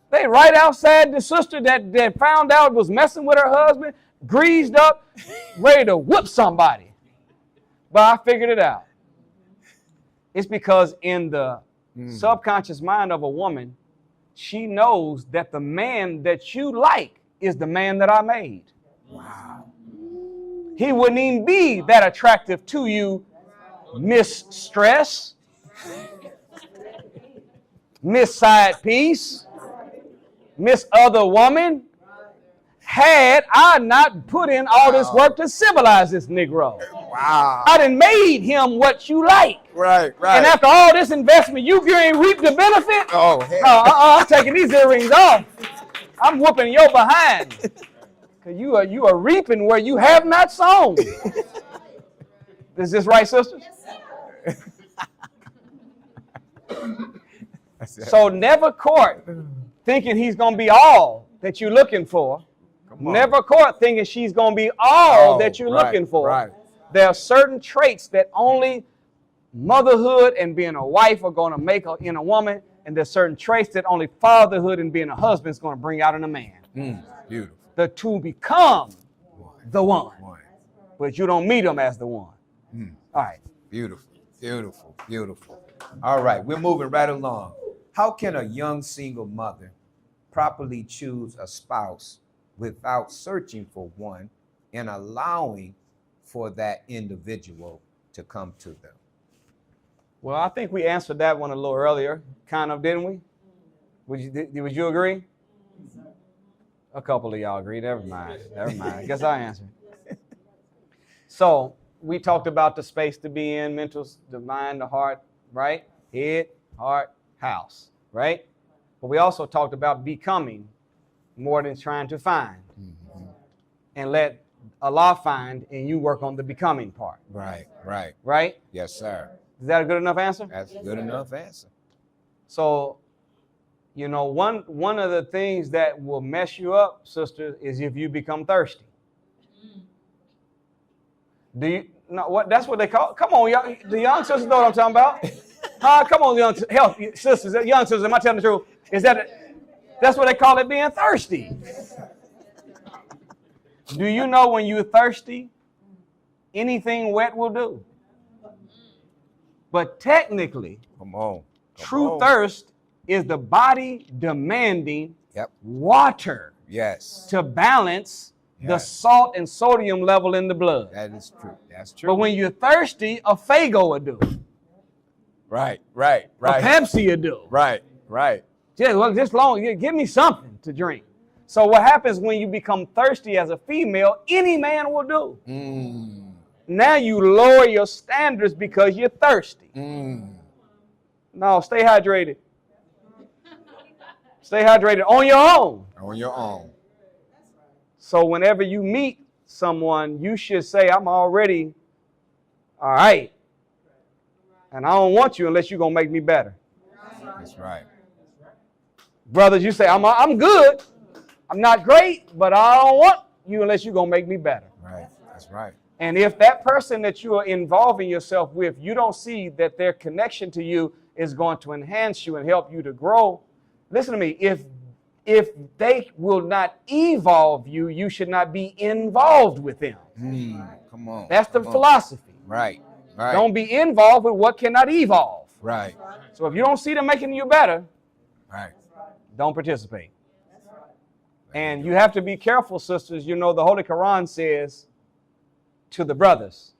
They right outside the sister that found out was messing with her husband, greased up, ready to whoop somebody. But I figured it out. It's because in the subconscious mind of a woman, she knows that the man that you like is the man that I made. Wow. He wouldn't even be that attractive to you, Miss Stress, Miss Side Piece, Miss Other Woman, had I not put in all this work to civilize this Negro. Wow. I done made him what you like. Right. And after all this investment, you ain't reap the benefit? Oh, hell. No, I'm taking these earrings off. I'm whooping your behind. Because you are reaping where you have not sown. Is this right, sisters? So never court thinking he's going to be all that you're looking for. Never court thinking she's going to be all that you're looking for. Right. There are certain traits that only motherhood and being a wife are going to make in a woman, and there's certain traits that only fatherhood and being a husband is going to bring out in a man. Beautiful. The two become the one. But you don't meet them as the one. All right. Beautiful. Beautiful, beautiful. All right, we're moving right along. How can a young single mother properly choose a spouse without searching for one and allowing for that individual to come to them? Well, I think we answered that one a little earlier, kind of, didn't we? Would you agree? A couple of y'all agree. Never mind. Never mind. I guess I answered. So we talked about the space to be in, mental, the mind, the heart, right? Head, heart, house, right? But we also talked about becoming more than trying to find. Mm-hmm. And let Allah find and you work on the becoming part. Right, right. Right? Yes, sir. Is that a good enough answer? That's a good enough answer. So, you know, one of the things that will mess you up, sister, is if you become thirsty. Do you know what? That's what they call. Come on, young, the young sisters know what I'm talking about. Come on, young help sisters, young sisters. Am I telling the truth? That's what they call it, being thirsty. Do you know when you're thirsty, anything wet will do? But technically, true thirst is the body demanding water to balance the salt and sodium level in the blood. That is true. That's true. But when you're thirsty, a Fago will do. Right. A Pepsi will do. Right. Just long, give me something to drink. So what happens when you become thirsty as a female, any man will do. Now you lower your standards because you're thirsty. No, stay hydrated. Stay hydrated on your own. On your own. So whenever you meet someone, you should say, I'm already all right. And I don't want you unless you're going to make me better. That's right. Brothers, you say, I'm good. I'm not great, but I don't want you unless you're going to make me better. Right. That's right. And if that person that you are involving yourself with, you don't see that their connection to you is going to enhance you and help you to grow, listen to me, if they will not evolve you, you should not be involved with them. Come on. That's the philosophy. Right. Don't be involved with what cannot evolve. Right. So if you don't see them making you better, right, don't participate. And you have to be careful, sisters. You know, the Holy Quran says to the brothers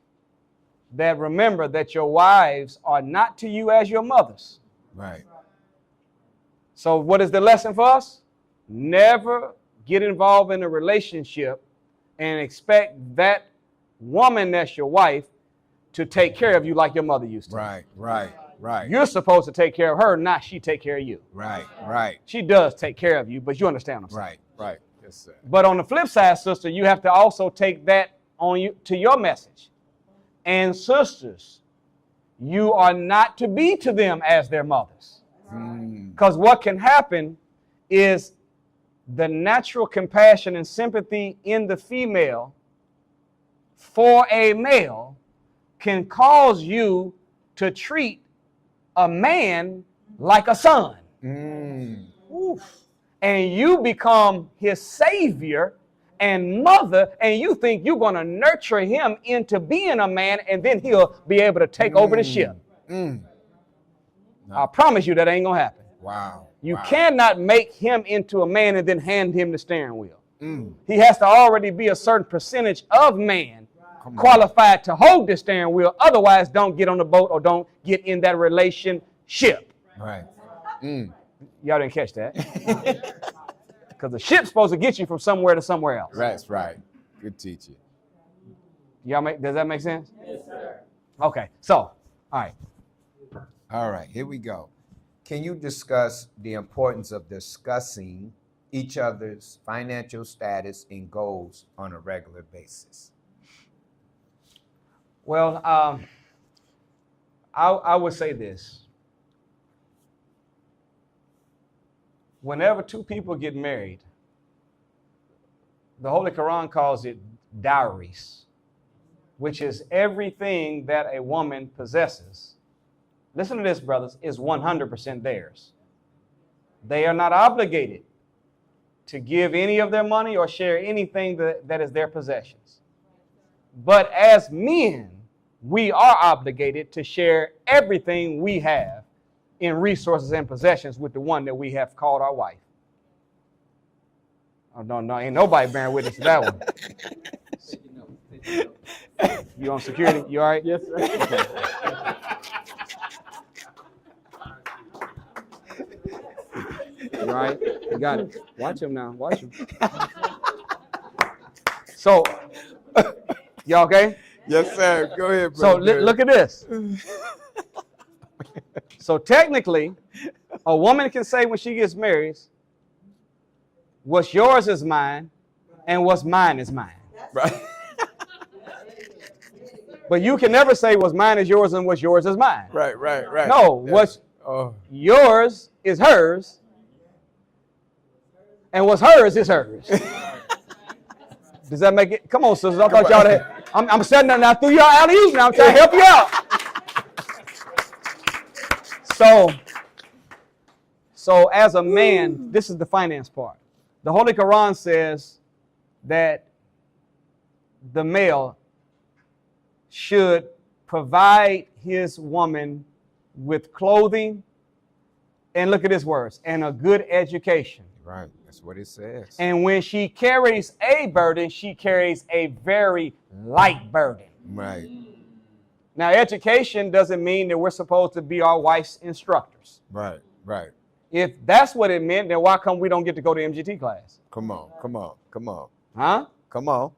that remember that your wives are not to you as your mothers. Right. So what is the lesson for us? Never get involved in a relationship and expect that woman that's your wife to take care of you like your mother used to. Right. You're supposed to take care of her, not she take care of you. Right. She does take care of you, but you understand what I'm saying. Right. Yes, sir. But on the flip side, sister, you have to also take that on you to your message. And sisters, you are not to be to them as their mothers. Because what can happen is the natural compassion and sympathy in the female for a male can cause you to treat a man like a son. And you become his savior and mother, and you think you're going to nurture him into being a man, and then he'll be able to take over the ship. No. I promise you that ain't going to happen. Wow. You cannot make him into a man and then hand him the steering wheel. He has to already be a certain percentage of man qualified to hold the steering wheel. Otherwise, don't get on the boat or don't get in that relationship. Right. Y'all didn't catch that. Because the ship's supposed to get you from somewhere to somewhere else. That's right. Good teaching. Does that make sense? Yes, sir. Okay. So, all right. Here we go. Can you discuss the importance of discussing each other's financial status and goals on a regular basis? Well, I would say this. Whenever two people get married, the Holy Quran calls it dowries, which is everything that a woman possesses. Listen to this, brothers, is 100% theirs. They are not obligated to give any of their money or share anything that is their possessions. But as men, we are obligated to share everything we have in resources and possessions with the one that we have called our wife. Oh, no, ain't nobody bearing witness to that one. You on security? You all right? Yes, sir. Okay. You all right? You got it. Watch him now. Watch him. So, y'all okay? Yes, sir. Go ahead, So brother. look at this. So technically, a woman can say when she gets married, what's yours is mine, and what's mine is mine. Right. But you can never say what's mine is yours and what's yours is mine. Right. No, what's yours is hers, and what's hers is hers. Does that make it? Come on, sisters. I thought y'all had. I'm setting that now through y'all alley-oop now. I'm trying to help you out. So as a man, this is the finance part. The Holy Quran says that the male should provide his woman with clothing, and look at his words, and a good education. Right. That's what it says. And when she carries a burden, she carries a very light burden. Right. Now, education doesn't mean that we're supposed to be our wife's instructors. Right. If that's what it meant, then why come we don't get to go to MGT class? Come on. Huh? Come on.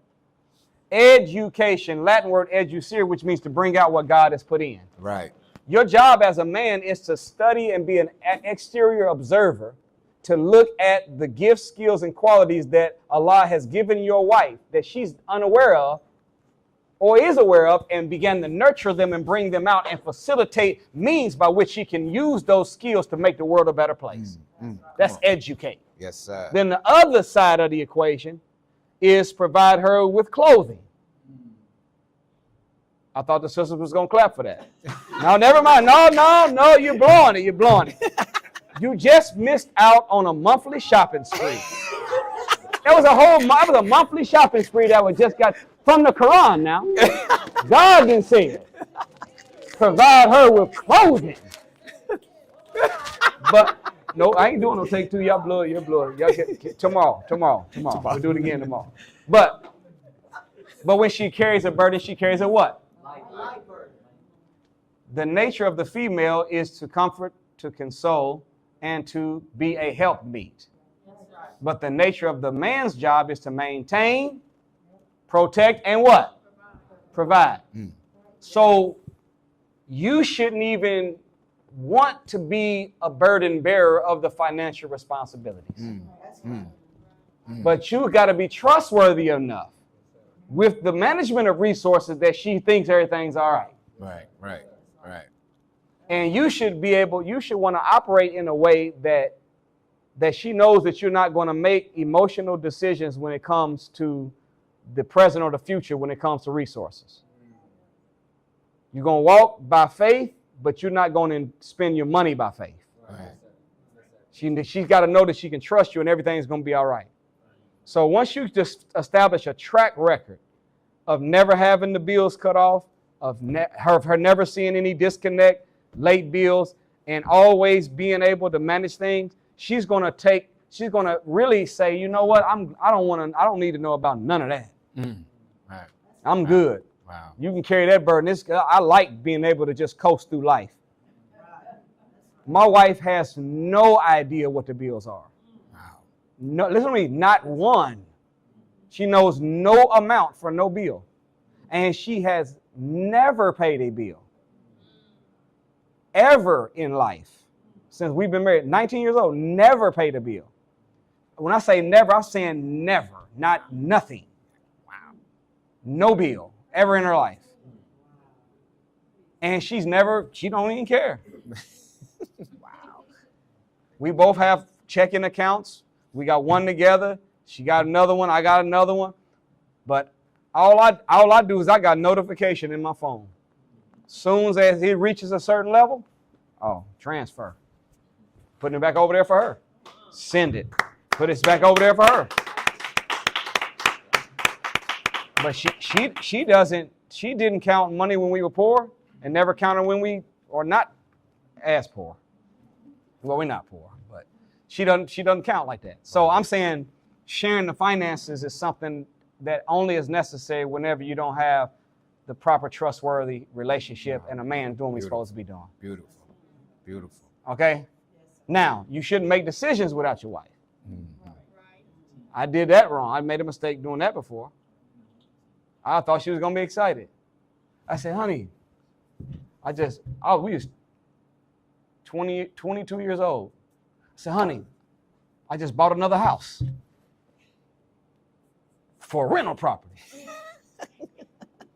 Education, Latin word educere, which means to bring out what God has put in. Right. Your job as a man is to study and be an exterior observer, to look at the gifts, skills, and qualities that Allah has given your wife that she's unaware of or is aware of, and begin to nurture them and bring them out and facilitate means by which she can use those skills to make the world a better place. That's educate. Yes, sir. Then the other side of the equation is provide her with clothing. I thought the sisters was going to clap for that. No, never mind. No, you're blowing it. You just missed out on a monthly shopping spree. That was a monthly shopping spree that was just got from the Quran now. God didn't say it. Provide her with clothing. But no, I ain't doing no take two. Y'all blow it. Y'all get tomorrow. We'll do it again tomorrow. But when she carries a burden, she carries a what? Light burden. The nature of the female is to comfort, to console, and to be a helpmeet. But the nature of the man's job is to maintain, protect, and what? Provide. So you shouldn't even want to be a burden bearer of the financial responsibilities. But you got to be trustworthy enough with the management of resources that she thinks everything's all right. Right. And you should want to operate in a way that she knows that you're not going to make emotional decisions when it comes to the present or the future when it comes to resources. You're going to walk by faith, but you're not going to spend your money by faith. Right. She's got to know that she can trust you and everything's going to be all right. So once you just establish a track record of never having the bills cut off, of her never seeing any disconnect, late bills, and always being able to manage things, she's going to really say, you know what, I don't need to know about none of that. Right. I'm good. Wow. You can carry that burden. I like being able to just coast through life. My wife has no idea what the bills are. Wow. No, listen to me, not one. She knows no amount for no bill. And she has never paid a bill. Ever in life. Since we've been married, 19 years old, never paid a bill. When I say never, I'm saying never, not nothing. Wow. No bill ever in her life. And she don't even care. Wow. We both have checking accounts. We got one together. She got another one. I got another one. But all I do is I got notification in my phone. Soon as it reaches a certain level, transfer. Putting it back over there for her. Send it. Put it back over there for her. But she she didn't count money when we were poor and never counted when we are not as poor. Well, we're not poor, but she doesn't count like that. So I'm saying sharing the finances is something that only is necessary whenever you don't have the proper trustworthy relationship and a man doing what he's supposed to be doing. Beautiful. Beautiful. Okay? Now, you shouldn't make decisions without your wife. I did that wrong. I made a mistake doing that before. I thought she was going to be excited. I said, honey, we was 22 years old. I said, honey, I just bought another house for a rental property.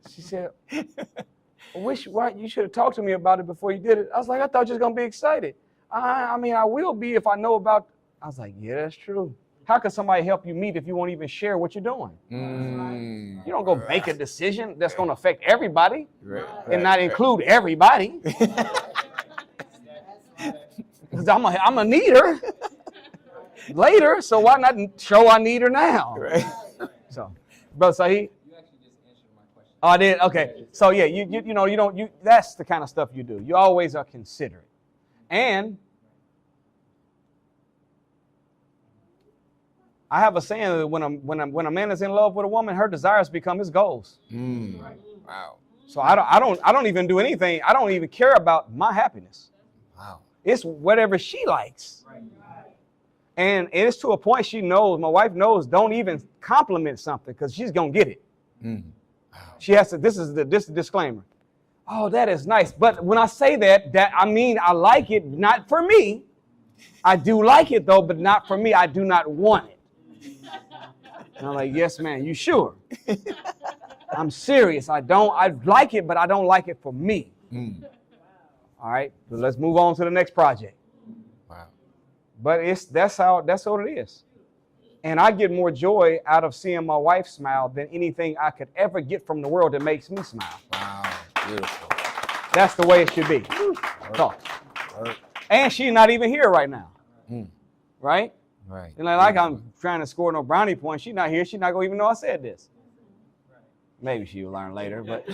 She said, why you should have talked to me about it before you did it. I was like, I thought you was going to be excited. I mean, I will be if I know about. I was like, yeah, that's true. How can somebody help you meet if you won't even share what you're doing? You don't go make a decision that's going to affect everybody and not include everybody. Because I'm a need her later, so why not show I need her now? Right. So, Brother Saeed. You actually just answered my question. Oh, I did? Okay. So yeah, that's the kind of stuff you do. You always are considerate. And I have a saying that when a man is in love with a woman, her desires become his goals. Wow. So I don't even do anything. I don't even care about my happiness. Wow. It's whatever she likes. And it's to a point she knows, my wife knows, don't even compliment something because she's going to get it. Wow. She has to, this is the disclaimer. Oh, that is nice. But when I say that I mean I like it, not for me. I do like it though, but not for me. I do not want it. And I'm like, yes, man, you sure? I'm serious. I like it, but I don't like it for me. All right, so let's move on to the next project. Wow. But that's what it is. And I get more joy out of seeing my wife smile than anything I could ever get from the world that makes me smile. Wow. Beautiful. That's the way it should be. So, and she's not even here right now. Right? Right. And like I'm trying to score no brownie points. She's not here. She's not going to even know I said this. Maybe she'll learn later, but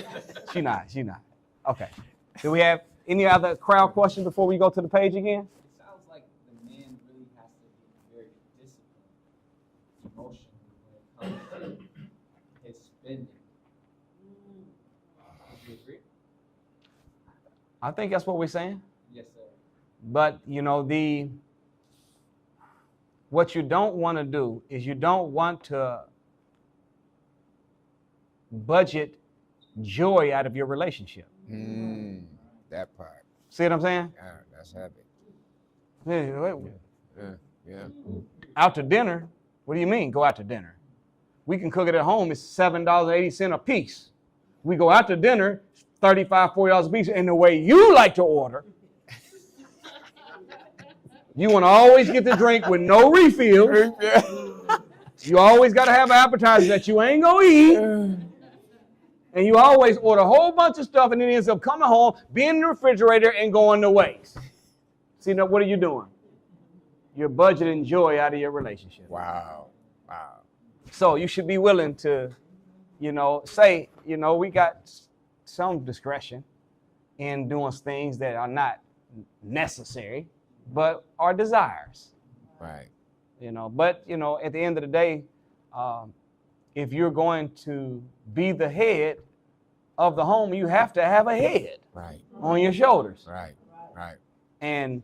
she's not. Okay. Do we have any other crowd questions before we go to the page again? It sounds like the man really has to be very disciplined emotionally when it comes to his spending. Would you agree? I think that's what we're saying. Yes, sir. But, what you don't want to do is you don't want to budget joy out of your relationship. That part. See what I'm saying? Yeah, that's heavy. Yeah. Out to dinner? What do you mean go out to dinner? We can cook it at home. It's $7.80 a piece. We go out to dinner, $35, $40 a piece. And the way you like to order, you want to always get the drink with no refill. You always got to have an appetizer that you ain't going to eat. And you always order a whole bunch of stuff and then it ends up coming home, being in the refrigerator and going to waste. See, now what are you doing? You're budgeting joy out of your relationship. Wow. So you should be willing to, say, we got some discretion in doing things that are not necessary, but are desires. Right. But at the end of the day, if you're going to be the head of the home, you have to have a head on your shoulders. Right. And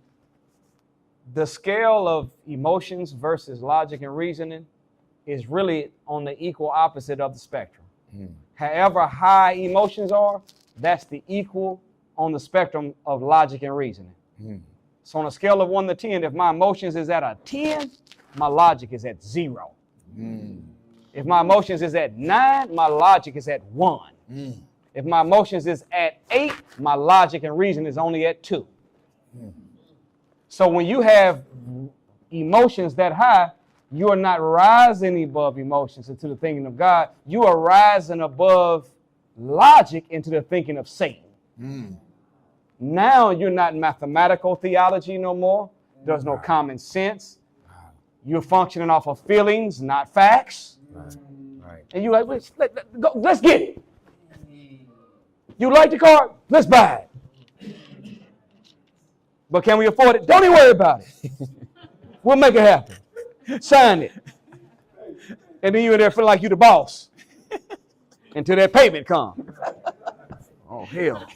the scale of emotions versus logic and reasoning is really on the equal opposite of the spectrum. However high emotions are, that's the equal on the spectrum of logic and reasoning. So on a scale of 1 to 10, if my emotions is at a 10, my logic is at 0. If my emotions is at 9, my logic is at 1. If my emotions is at 8, my logic and reason is only at 2. So when you have emotions that high, you are not rising above emotions into the thinking of God. You are rising above logic into the thinking of Satan. Now you're not mathematical theology no more. There's no common sense. You're functioning off of feelings, not facts. Right. And you're like, let's get it. You like the car? Let's buy it. But can we afford it? Don't even worry about it. We'll make it happen. Sign it. And then you're there feeling like you're the boss until that payment comes. Oh, hell.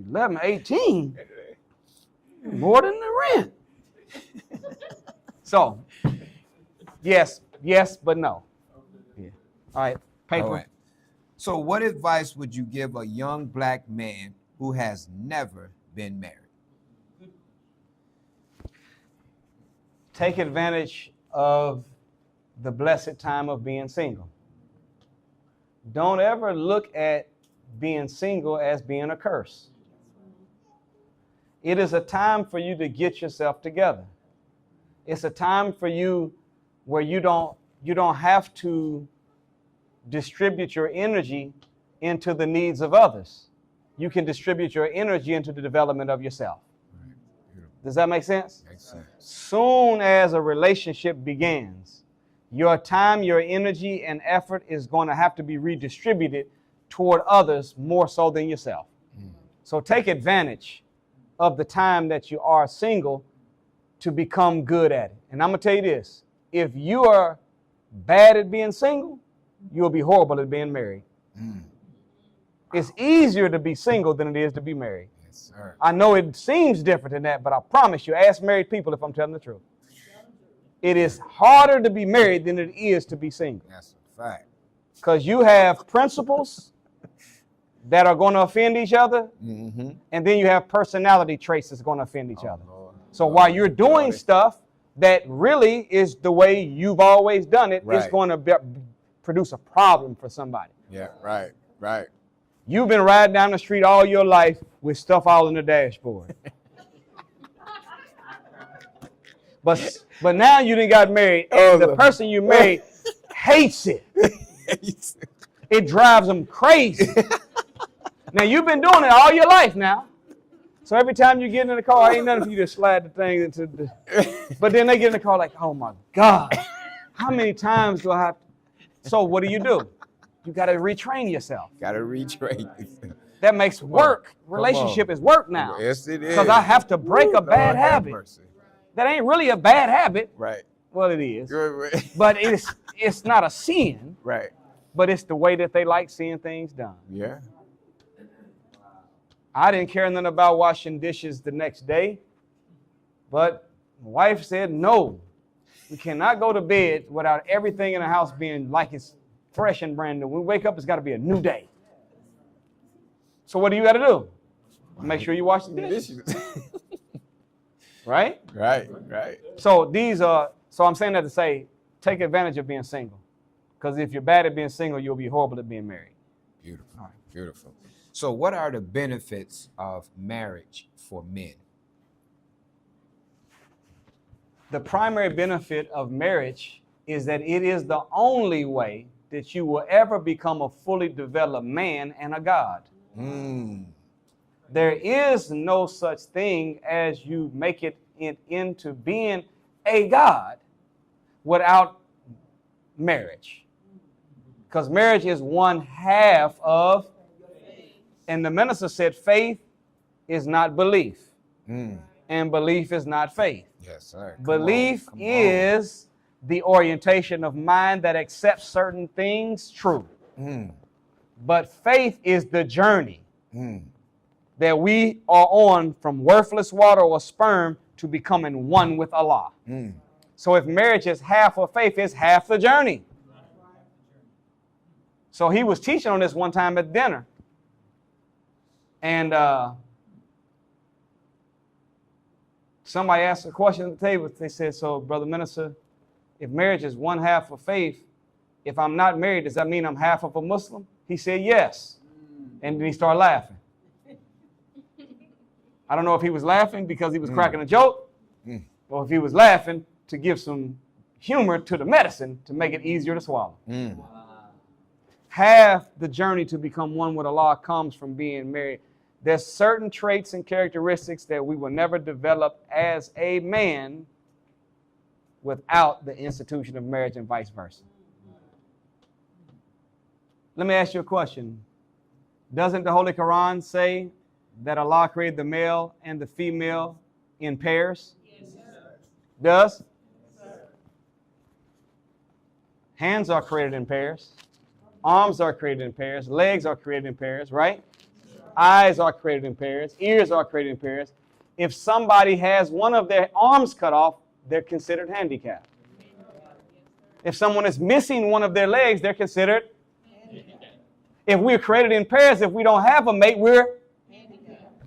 11, 18. More than the rent. So, yes, but no. Yeah. All right, paper. All right. So what advice would you give a young black man who has never been married? Take advantage of the blessed time of being single. Don't ever look at being single as being a curse. It is a time for you to get yourself together. It's a time for you where you don't have to distribute your energy into the needs of others. You can distribute your energy into the development of yourself. Does that make sense? Makes sense. Soon as a relationship begins, your time, your energy, and effort is going to have to be redistributed toward others more so than yourself. So take advantage of the time that you are single to become good at it. And I'm going to tell you this. If you are bad at being single, you'll be horrible at being married. It's easier to be single than it is to be married. Yes, sir. I know it seems different than that, but I promise you, ask married people if I'm telling the truth. It is harder to be married than it is to be single. That's a fact. Because you have principles that are going to offend each other, Mm-hmm. and then you have personality traits that's going to offend each other. Lord. So while you're doing Lordy. stuff that really is the way you've always done it, it's Right. going to produce a problem for somebody. Yeah, right, right. You've been riding down the street all your life with stuff all in the dashboard. But now you done got married, and the person you married hates it. It drives them crazy. Now you've been doing it all your life now. So every time you get in the car, ain't nothing for you to slide the thing into the... But then they get in the car like, oh my God, how many times do I have to... So what do? You got to retrain yourself. Got to retrain. That makes work. Relationship is work now. Yes, it is. Because I have to break a Lord bad have habit. mercy. That ain't really a bad habit. Right. Well, it is. Right. But it's not a sin, Right. but it's the way that they like seeing things done. Yeah. I didn't care nothing about washing dishes the next day, but my wife said, no, we cannot go to bed without everything in the house being like it's fresh and brand new. When we wake up, it's got to be a new day. So what do you got to do? Make sure you wash the dishes, right? Right, right. So I'm saying that to say, take advantage of being single. Because if you're bad at being single, you'll be horrible at being married. Beautiful, beautiful. So what are the benefits of marriage for men? The primary benefit of marriage is that it is the only way that you will ever become a fully developed man and a God. There is no such thing as you make it into being a God without marriage. Because marriage is one half of, and the minister said faith is not belief. And belief is not faith. Yes, sir. Belief is the orientation of mind that accepts certain things true. But faith is the journey that we are on from worthless water or sperm to becoming one with Allah. So if marriage is half of faith, it's half the journey. So he was teaching on this one time at dinner. And somebody asked a question at the table. They said, so, Brother Minister, if marriage is one half of faith, if I'm not married, does that mean I'm half of a Muslim? He said, yes. And then he started laughing. I don't know if he was laughing because he was cracking a joke, or if he was laughing to give some humor to the medicine to make it easier to swallow. Half the journey to become one with Allah comes from being married. There's certain traits and characteristics that we will never develop as a man without the institution of marriage and vice versa. Let me ask you a question. Doesn't the Holy Quran say that Allah created the male and the female in pairs? Yes, sir. Does? Yes, sir. Hands are created in pairs. Arms are created in pairs. Legs are created in pairs, right? Eyes are created in pairs. Ears are created in pairs. If somebody has one of their arms cut off, they're considered handicapped. If someone is missing one of their legs, they're considered handicapped. If we're created in pairs, if we don't have a mate, we're handicapped.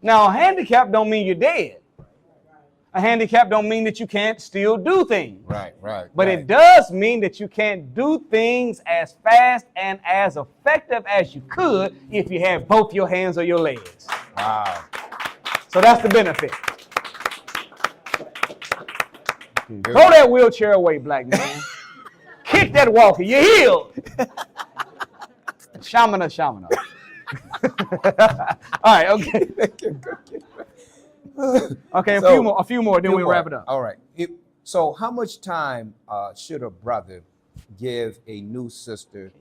Now, a handicap don't mean you're dead. A handicap don't mean that you can't still do things. Right. But it does mean that you can't do things as fast and as effective as you could if you had both your hands or your legs. Wow. So that's the benefit. Throw that wheelchair away, black man. Kick that walker. You're healed. Shamana. All right, okay. Okay, a few more, then we'll wrap it up. All right. So how much time should a brother give a new sister,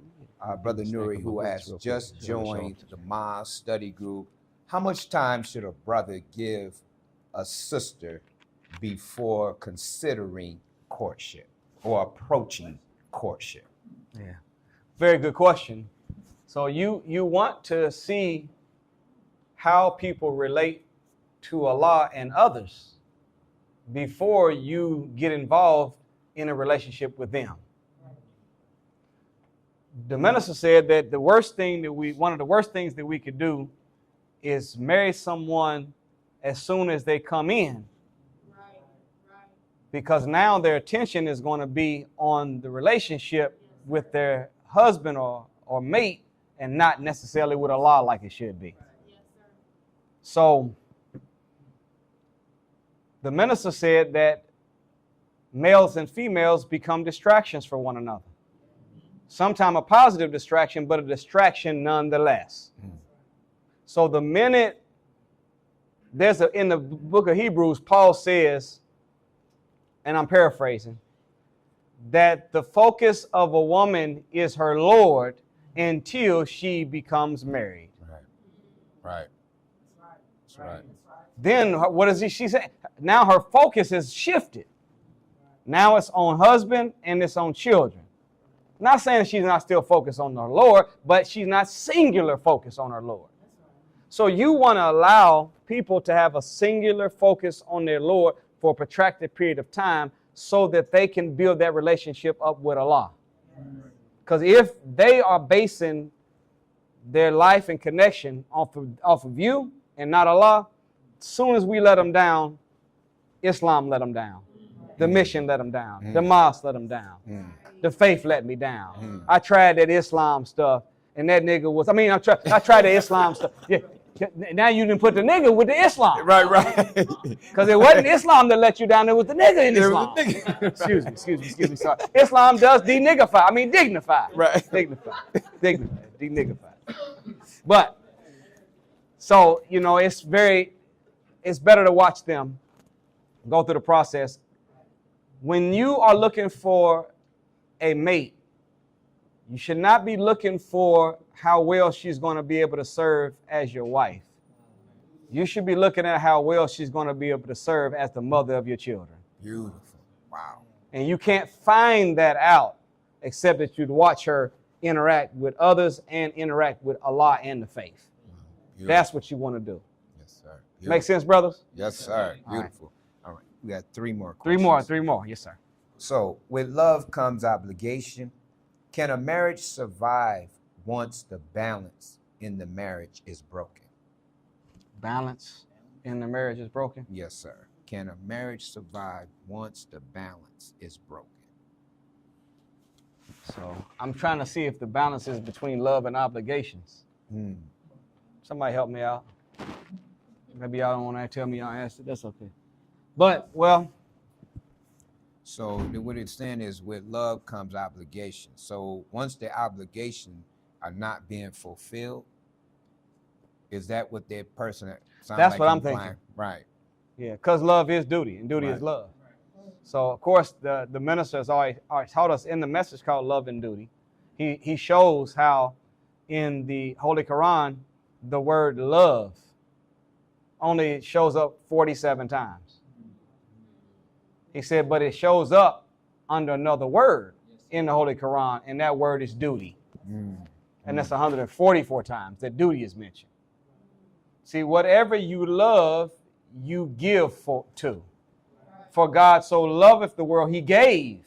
Brother Nuri, who has just joined the Ma study group? How much time should a brother give a sister before considering courtship or approaching courtship? Yeah, very good question. So you want to see how people relate to Allah and others before you get involved in a relationship with them. The minister said that one of the worst things that we could do is marry someone as soon as they come in. Because now their attention is going to be on the relationship with their husband or mate and not necessarily with Allah like it should be. So the minister said that males and females become distractions for one another. Sometimes a positive distraction, but a distraction nonetheless. So the minute in the book of Hebrews, Paul says, and I'm paraphrasing, that the focus of a woman is her Lord until she becomes married. Right. That's right. Then what does she say? Now her focus has shifted. Now it's on husband and it's on children. Not saying she's not still focused on her Lord, but she's not singular focused on her Lord. So you want to allow people to have a singular focus on their Lord for a protracted period of time so that they can build that relationship up with Allah. Because if they are basing their life and connection off of you and not Allah, as soon as we let them down, Islam let them down. The mission let them down. The mosque let them down. The faith let me down. I tried that Islam stuff, and that nigga was, I tried the Islam stuff. Yeah. Now you didn't put the nigga with the Islam. Right. Because it wasn't Islam that let you down, it was the nigga in Islam. Excuse me, sorry. Islam does dignify. Right. Dignify, denignify. But, so, it's better to watch them go through the process. When you are looking for a mate, you should not be looking for how well she's going to be able to serve as your wife. You should be looking at how well she's going to be able to serve as the mother of your children. Beautiful. Wow. And you can't find that out except that you'd watch her interact with others and interact with Allah and the faith. Beautiful. That's what you want to do. Yes, sir. Beautiful. Make sense, brothers? Yes, sir. Beautiful. All right. We got three more Three questions. more. Yes, sir. So, with love comes obligation. Can a marriage survive once the balance in the marriage is broken? Balance in the marriage is broken? Yes, sir. Can a marriage survive once the balance is broken? So I'm trying to see if the balance is between love and obligations. Somebody help me out. Maybe y'all don't want to tell me y'all answered. That's okay. But, well. So what it's saying is with love comes obligation. So once the obligation are not being fulfilled, is that what that person sounds That's like what I'm implying? thinking. Right. Yeah, because love is duty, and duty is love. So, of course, the minister has always taught us in the message called Love and Duty. He shows how in the Holy Quran, the word love only shows up 47 times. He said, but it shows up under another word in the Holy Quran, and that word is duty. And that's 144 times that duty is mentioned. See, whatever you love, you give to. For God so loveth the world, he gave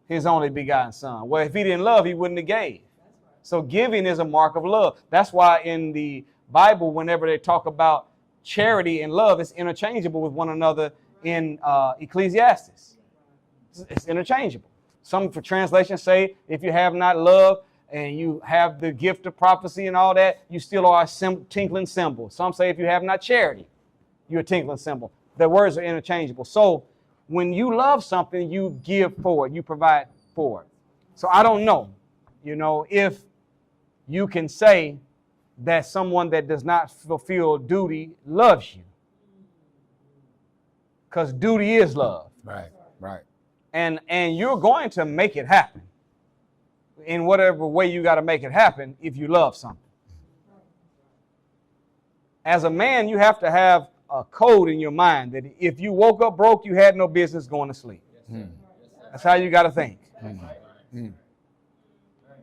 his only begotten son. Well, if he didn't love, he wouldn't have gave. So giving is a mark of love. That's why in the Bible, whenever they talk about charity and love, it's interchangeable with one another in Ecclesiastes. It's interchangeable. Some for translation say, if you have not love and you have the gift of prophecy and all that, you still are a tinkling cymbal. Some say if you have not charity, you're a tinkling cymbal. The words are interchangeable. So when you love something, you give for it. You provide for it. So I don't know, if you can say that someone that does not fulfill duty loves you. Because duty is love. Right, right. And you're going to make it happen in whatever way you got to make it happen if you love something. As a man, you have to have a code in your mind that if you woke up broke, you had no business going to sleep. That's how you got to think.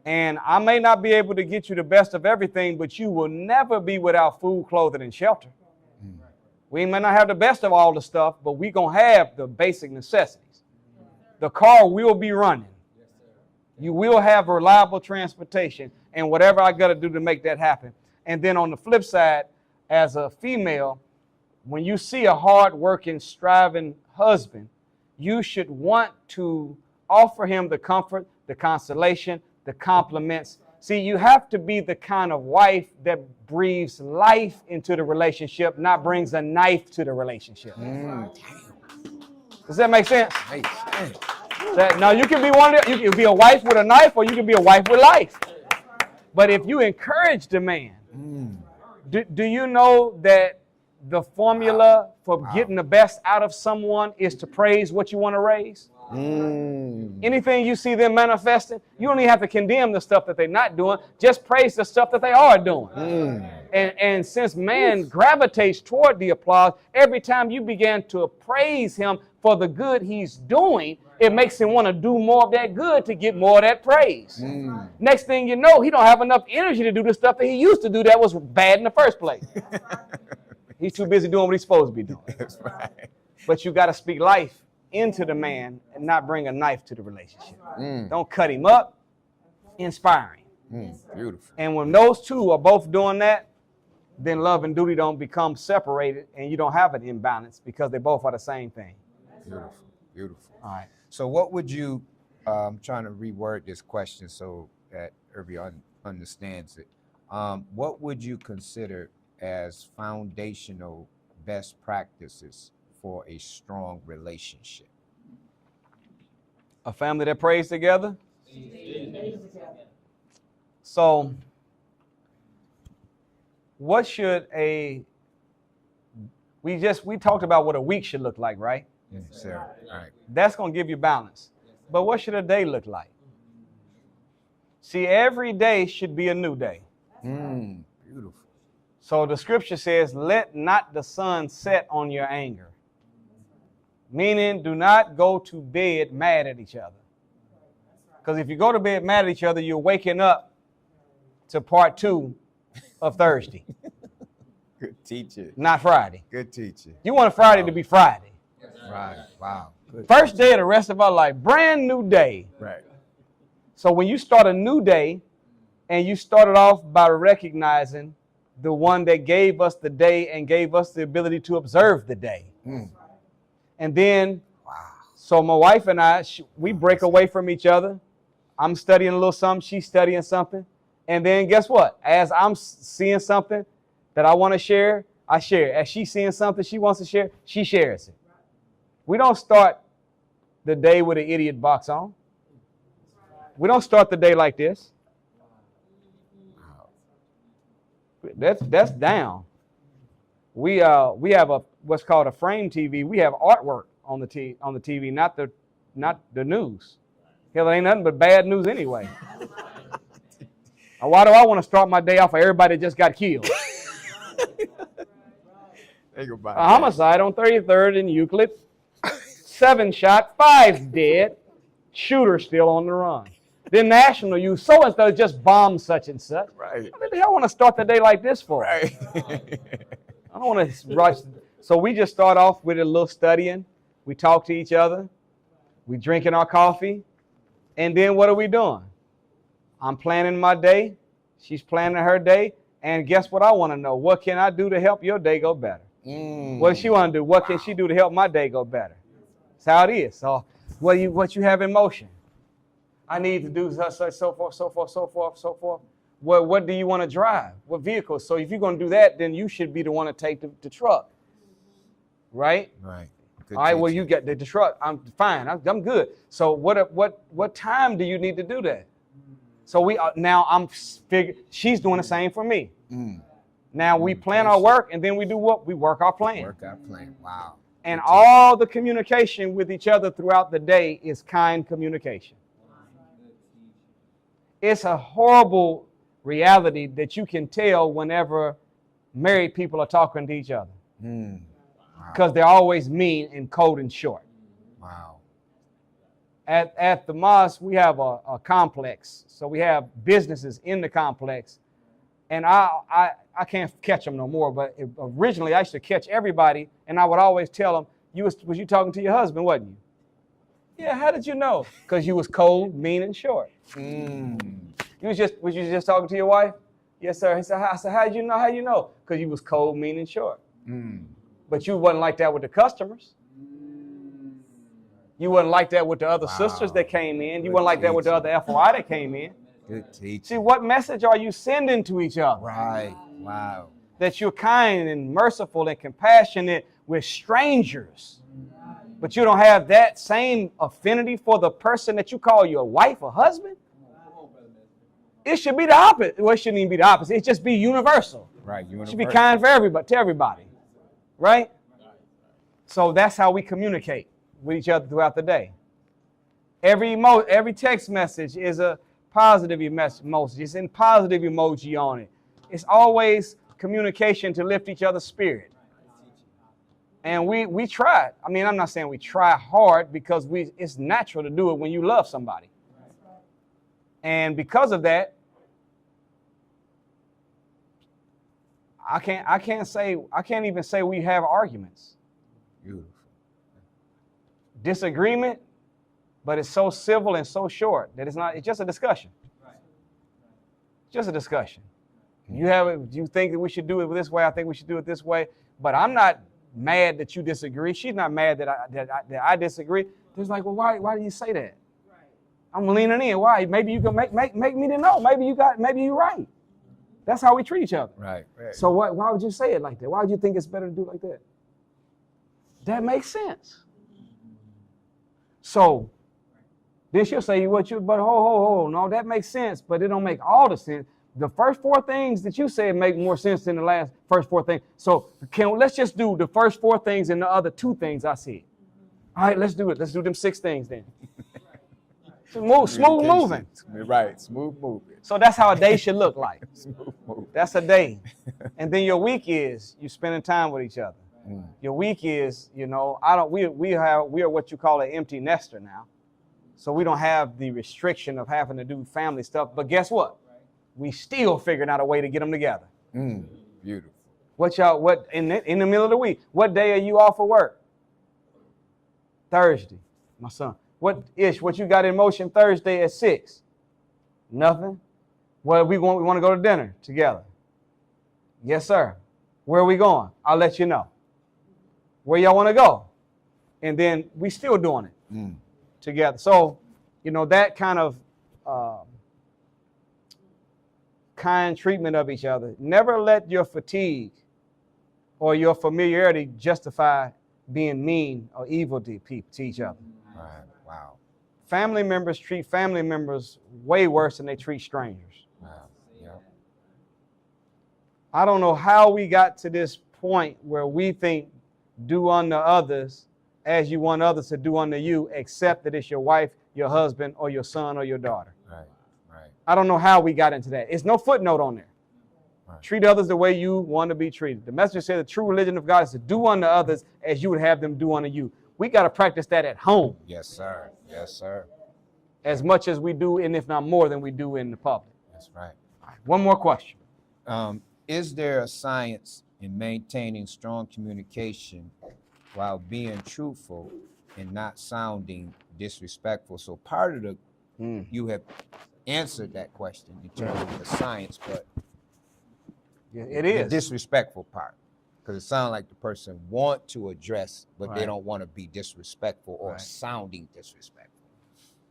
And I may not be able to get you the best of everything, but you will never be without food, clothing, and shelter. We may not have the best of all the stuff, but we're going to have the basic necessities. The car will be running. You will have reliable transportation and whatever I got to do to make that happen. And then on the flip side, as a female, when you see a hard-working, striving husband, you should want to offer him the comfort, the consolation, the compliments. See, you have to be the kind of wife that breathes life into the relationship, not brings a knife to the relationship. Does that make sense? Now, you can be you can be a wife with a knife, or you can be a wife with life. But if you encourage the man, do you know that the formula for getting the best out of someone is to praise what you want to raise? Anything you see them manifesting, you don't even have to condemn the stuff that they're not doing. Just praise the stuff that they are doing. And since man gravitates toward the applause, every time you begin to praise him for the good he's doing, it makes him want to do more of that good to get more of that praise. Next thing you know, he don't have enough energy to do the stuff that he used to do that was bad in the first place. He's too busy doing what he's supposed to be doing. That's right. But you got to speak life into the man and not bring a knife to the relationship. Don't cut him up, inspire him. Beautiful. And when those two are both doing that, then love and duty don't become separated and you don't have an imbalance because they both are the same thing. Beautiful, beautiful. All right. So what would you, I'm trying to reword this question so that everyone understands it. What would you consider as foundational best practices for a strong relationship? A family that prays together. So what should we talked about what a week should look like, right? Yes, sir. All right. That's going to give you balance. But what should a day look like? See, every day should be a new day. Beautiful. So the scripture says, let not the sun set on your anger. Meaning, do not go to bed mad at each other. Because if you go to bed mad at each other, you're waking up to part 2 of Thursday. Good teacher. Not Friday. Good teacher. You want Friday to be Friday. Right. Wow. Good. First day of the rest of our life. Brand new day. Right. So when you start a new day, and you started off by recognizing the one that gave us the day and gave us the ability to observe the day. And then, so my wife and I, we break away from each other. I'm studying a little something, she's studying something. And then guess what? As I'm seeing something that I want to share, I share. As she's seeing something she wants to share, she shares it. We don't start the day with an idiot box on. We don't start the day like this. That's down. We have what's called a frame TV. We have artwork on the TV, not the news. Hell, it ain't nothing but bad news anyway. Why do I want to start my day off with everybody that just got killed? Think about A homicide on 33rd and Euclid. 7 shot, 5 dead. Shooter still on the run. Then national youth, so-and-so just bombed such and such. Right. What the hell I want to start the day like this for? Right. I don't want to rush. So we just start off with a little studying. We talk to each other. We drinking our coffee. And then what are we doing? I'm planning my day. She's planning her day. And guess what I want to know? What can I do to help your day go better? What does she want to do? What can she do to help my day go better? That's how it is. So what you have in motion? I need to do such, so forth, so forth, so forth, so forth. What do you want to drive? What vehicle? So if you're going to do that, then you should be the one to take the truck. Right? Right. Good All right, well, teaching. you got the truck. I'm fine. I'm good. So what time do you need to do that? So now I'm figure she's doing the same for me. Now we plan our work, and then we do what? We work our plan. Work out plan. Wow. And all the communication with each other throughout the day is kind communication. It's a horrible reality that you can tell whenever married people are talking to each other. Because they're always mean and cold and short. Wow. At the mosque, we have a complex. So we have businesses in the complex. And I can't catch them no more, but originally I used to catch everybody, and I would always tell them, was you talking to your husband, wasn't you? Yeah, how did you know? Because you was cold, mean, and short. Was you just talking to your wife? Yes, sir. He said, I said, how did you know? How you know? Because you was cold, mean, and short. But you wasn't like that with the customers. You wasn't like that with the other sisters that came in. You wasn't like that with the other FOI that came in. Good teaching. See, what message are you sending to each other? Right. Wow. That you're kind and merciful and compassionate with strangers. But you don't have that same affinity for the person that you call your wife or husband? It should be the opposite. Well, it shouldn't even be the opposite. It should be universal. Right. It should be kind for everybody, to everybody. Right? So that's how we communicate with each other throughout the day. Every text message is a positive emoji. It's in positive emoji on it. It's always communication to lift each other's spirit. And we try. I mean, I'm not saying we try hard because it's natural to do it when you love somebody. And because of that, I can't even say we have arguments. Beautiful. Disagreement, but it's so civil and so short that it's just a discussion. Just a discussion. You think that we should do it this way, I think we should do it this way, but I'm not mad that you disagree. She's not mad that I disagree. It's like, well, why do you say that? I'm leaning in. Why? Maybe you can make me to know. Maybe you're right. That's how we treat each other. Right. So why would you say it like that? Why would you think it's better to do it like that? That makes sense. So then she'll say, but no, that makes sense, but it don't make all the sense. The first 4 things that you said make more sense than the first 4 things. So let's just do the first 4 things and the other 2 things I said. All right, let's do it. Let's do them 6 things then. Smooth moving. Right, smooth moving. So that's how a day should look like. Smooth moving. That's a day. And then your week is you spending time with each other. Your week is, we are what you call an empty nester now. So we don't have the restriction of having to do family stuff. But guess what? We still figuring out a way to get them together. Beautiful. What in the middle of the week? What day are you off of work? Thursday, my son. What you got in motion Thursday at 6? Nothing. Well, we want to go to dinner together. Yes, sir. Where are we going? I'll let you know. Where y'all want to go? And then we still doing it together. So, that kind of kind treatment of each other. Never let your fatigue or your familiarity justify being mean or evil to each other. Right. Wow. Family members treat family members way worse than they treat strangers. Wow. Yeah. I don't know how we got to this point where we think do unto others as you want others to do unto you, except that it's your wife, your husband, or your son or your daughter. Right. Right. I don't know how we got into that. It's no footnote on there. Right. Treat others the way you want to be treated. The message said the true religion of God is to do unto others as you would have them do unto you. We got to practice that at home. Yes, sir. Yes, sir. As much as we do, and if not more than we do in the public. That's right. All right, one more question. Is there a science in maintaining strong communication while being truthful and not sounding disrespectful? So part of the, you have answered that question in terms of the science, but Yeah, it the is. disrespectful part, because it sounds like the person want to address, but they Right. don't want to be disrespectful or Right. sounding disrespectful.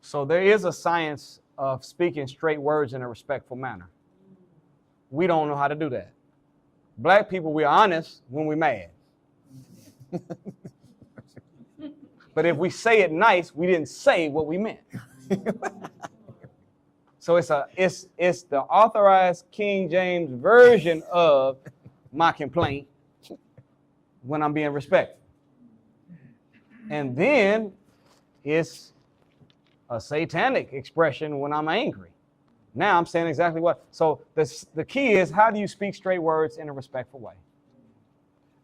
So there is a science of speaking straight words in a respectful manner. We don't know how to do that. Black people, we're honest when we're mad. But if we say it nice, we didn't say what we meant. So it's the authorized King James version of my complaint when I'm being respectful. And then it's a satanic expression when I'm angry. Now I'm saying exactly what. So the key is, how do you speak straight words in a respectful way?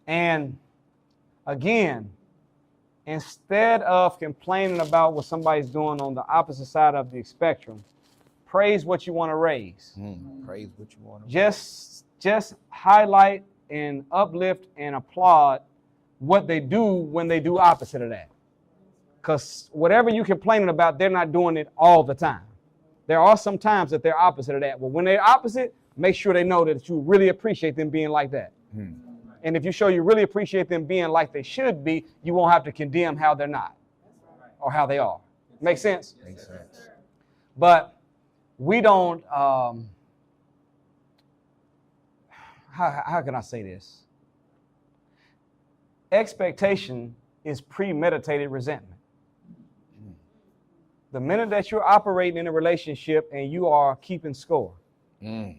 And again, instead of complaining about what somebody's doing on the opposite side of the spectrum, praise what you want to raise. Praise what you want to. Just highlight and uplift and applaud what they do when they do opposite of that. Because whatever you're complaining about, they're not doing it all the time. There are some times that they're opposite of that. But when they're opposite, make sure they know that you really appreciate them being like that. And if you show you really appreciate them being like they should be, you won't have to condemn how they're not or how they are. Make sense? Makes sense. But we don't, how can I say this? Expectation is premeditated resentment. The minute that you're operating in a relationship and you are keeping score and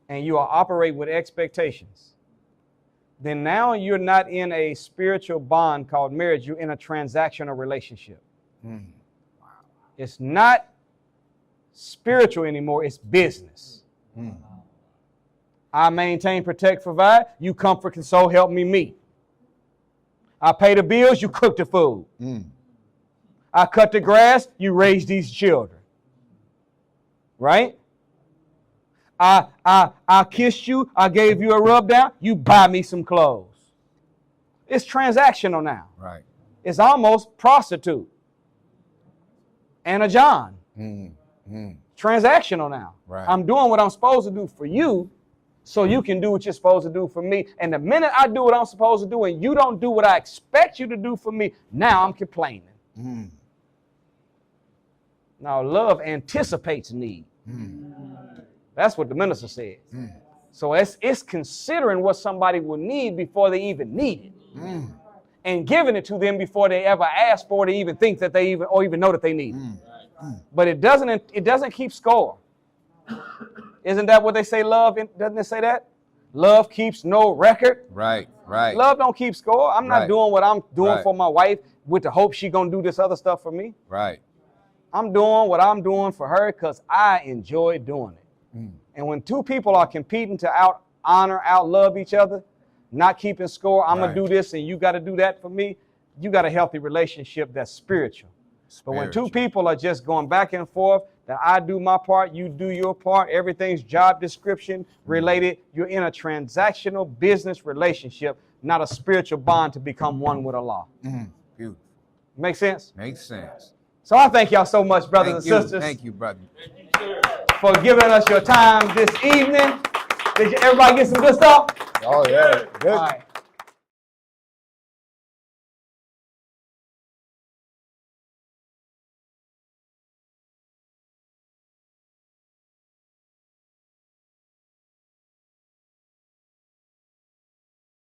you are operating with expectations, then now you're not in a spiritual bond called marriage. You're in a transactional relationship. It's not spiritual anymore. It's business. I maintain, protect, provide. You comfort, console, help me meet. I pay the bills. You cook the food. I cut the grass, you raise these children. Right? I kissed you, I gave you a rub down, you buy me some clothes. It's transactional now. Right. It's almost prostitute. And a John. Transactional now. Right. I'm doing what I'm supposed to do for you, so you can do what you're supposed to do for me. And the minute I do what I'm supposed to do and you don't do what I expect you to do for me, now I'm complaining. Now, love anticipates need. That's what the minister said. So it's considering what somebody will need before they even need it. And giving it to them before they ever ask for it, or even think that they even know that they need it. But it doesn't keep score. Isn't that what they say, love? Doesn't it say that? Love keeps no record. Right. Right. Love don't keep score. I'm not Right. doing what I'm doing Right. for my wife with the hope she's going to do this other stuff for me. Right. I'm doing what I'm doing for her because I enjoy doing it. And when two people are competing to out-love each other, not keeping score, I'm going to do this and you got to do that for me, you got a healthy relationship that's spiritual. But when two people are just going back and forth, that I do my part, you do your part, everything's job description related, you're in a transactional business relationship, not a spiritual bond to become one with Allah. Beautiful. Make sense? Makes sense. So I thank y'all so much, brothers and sisters. Thank you, brother. For giving us your time this evening. Did everybody get some good stuff? Oh, yeah. Good. All right.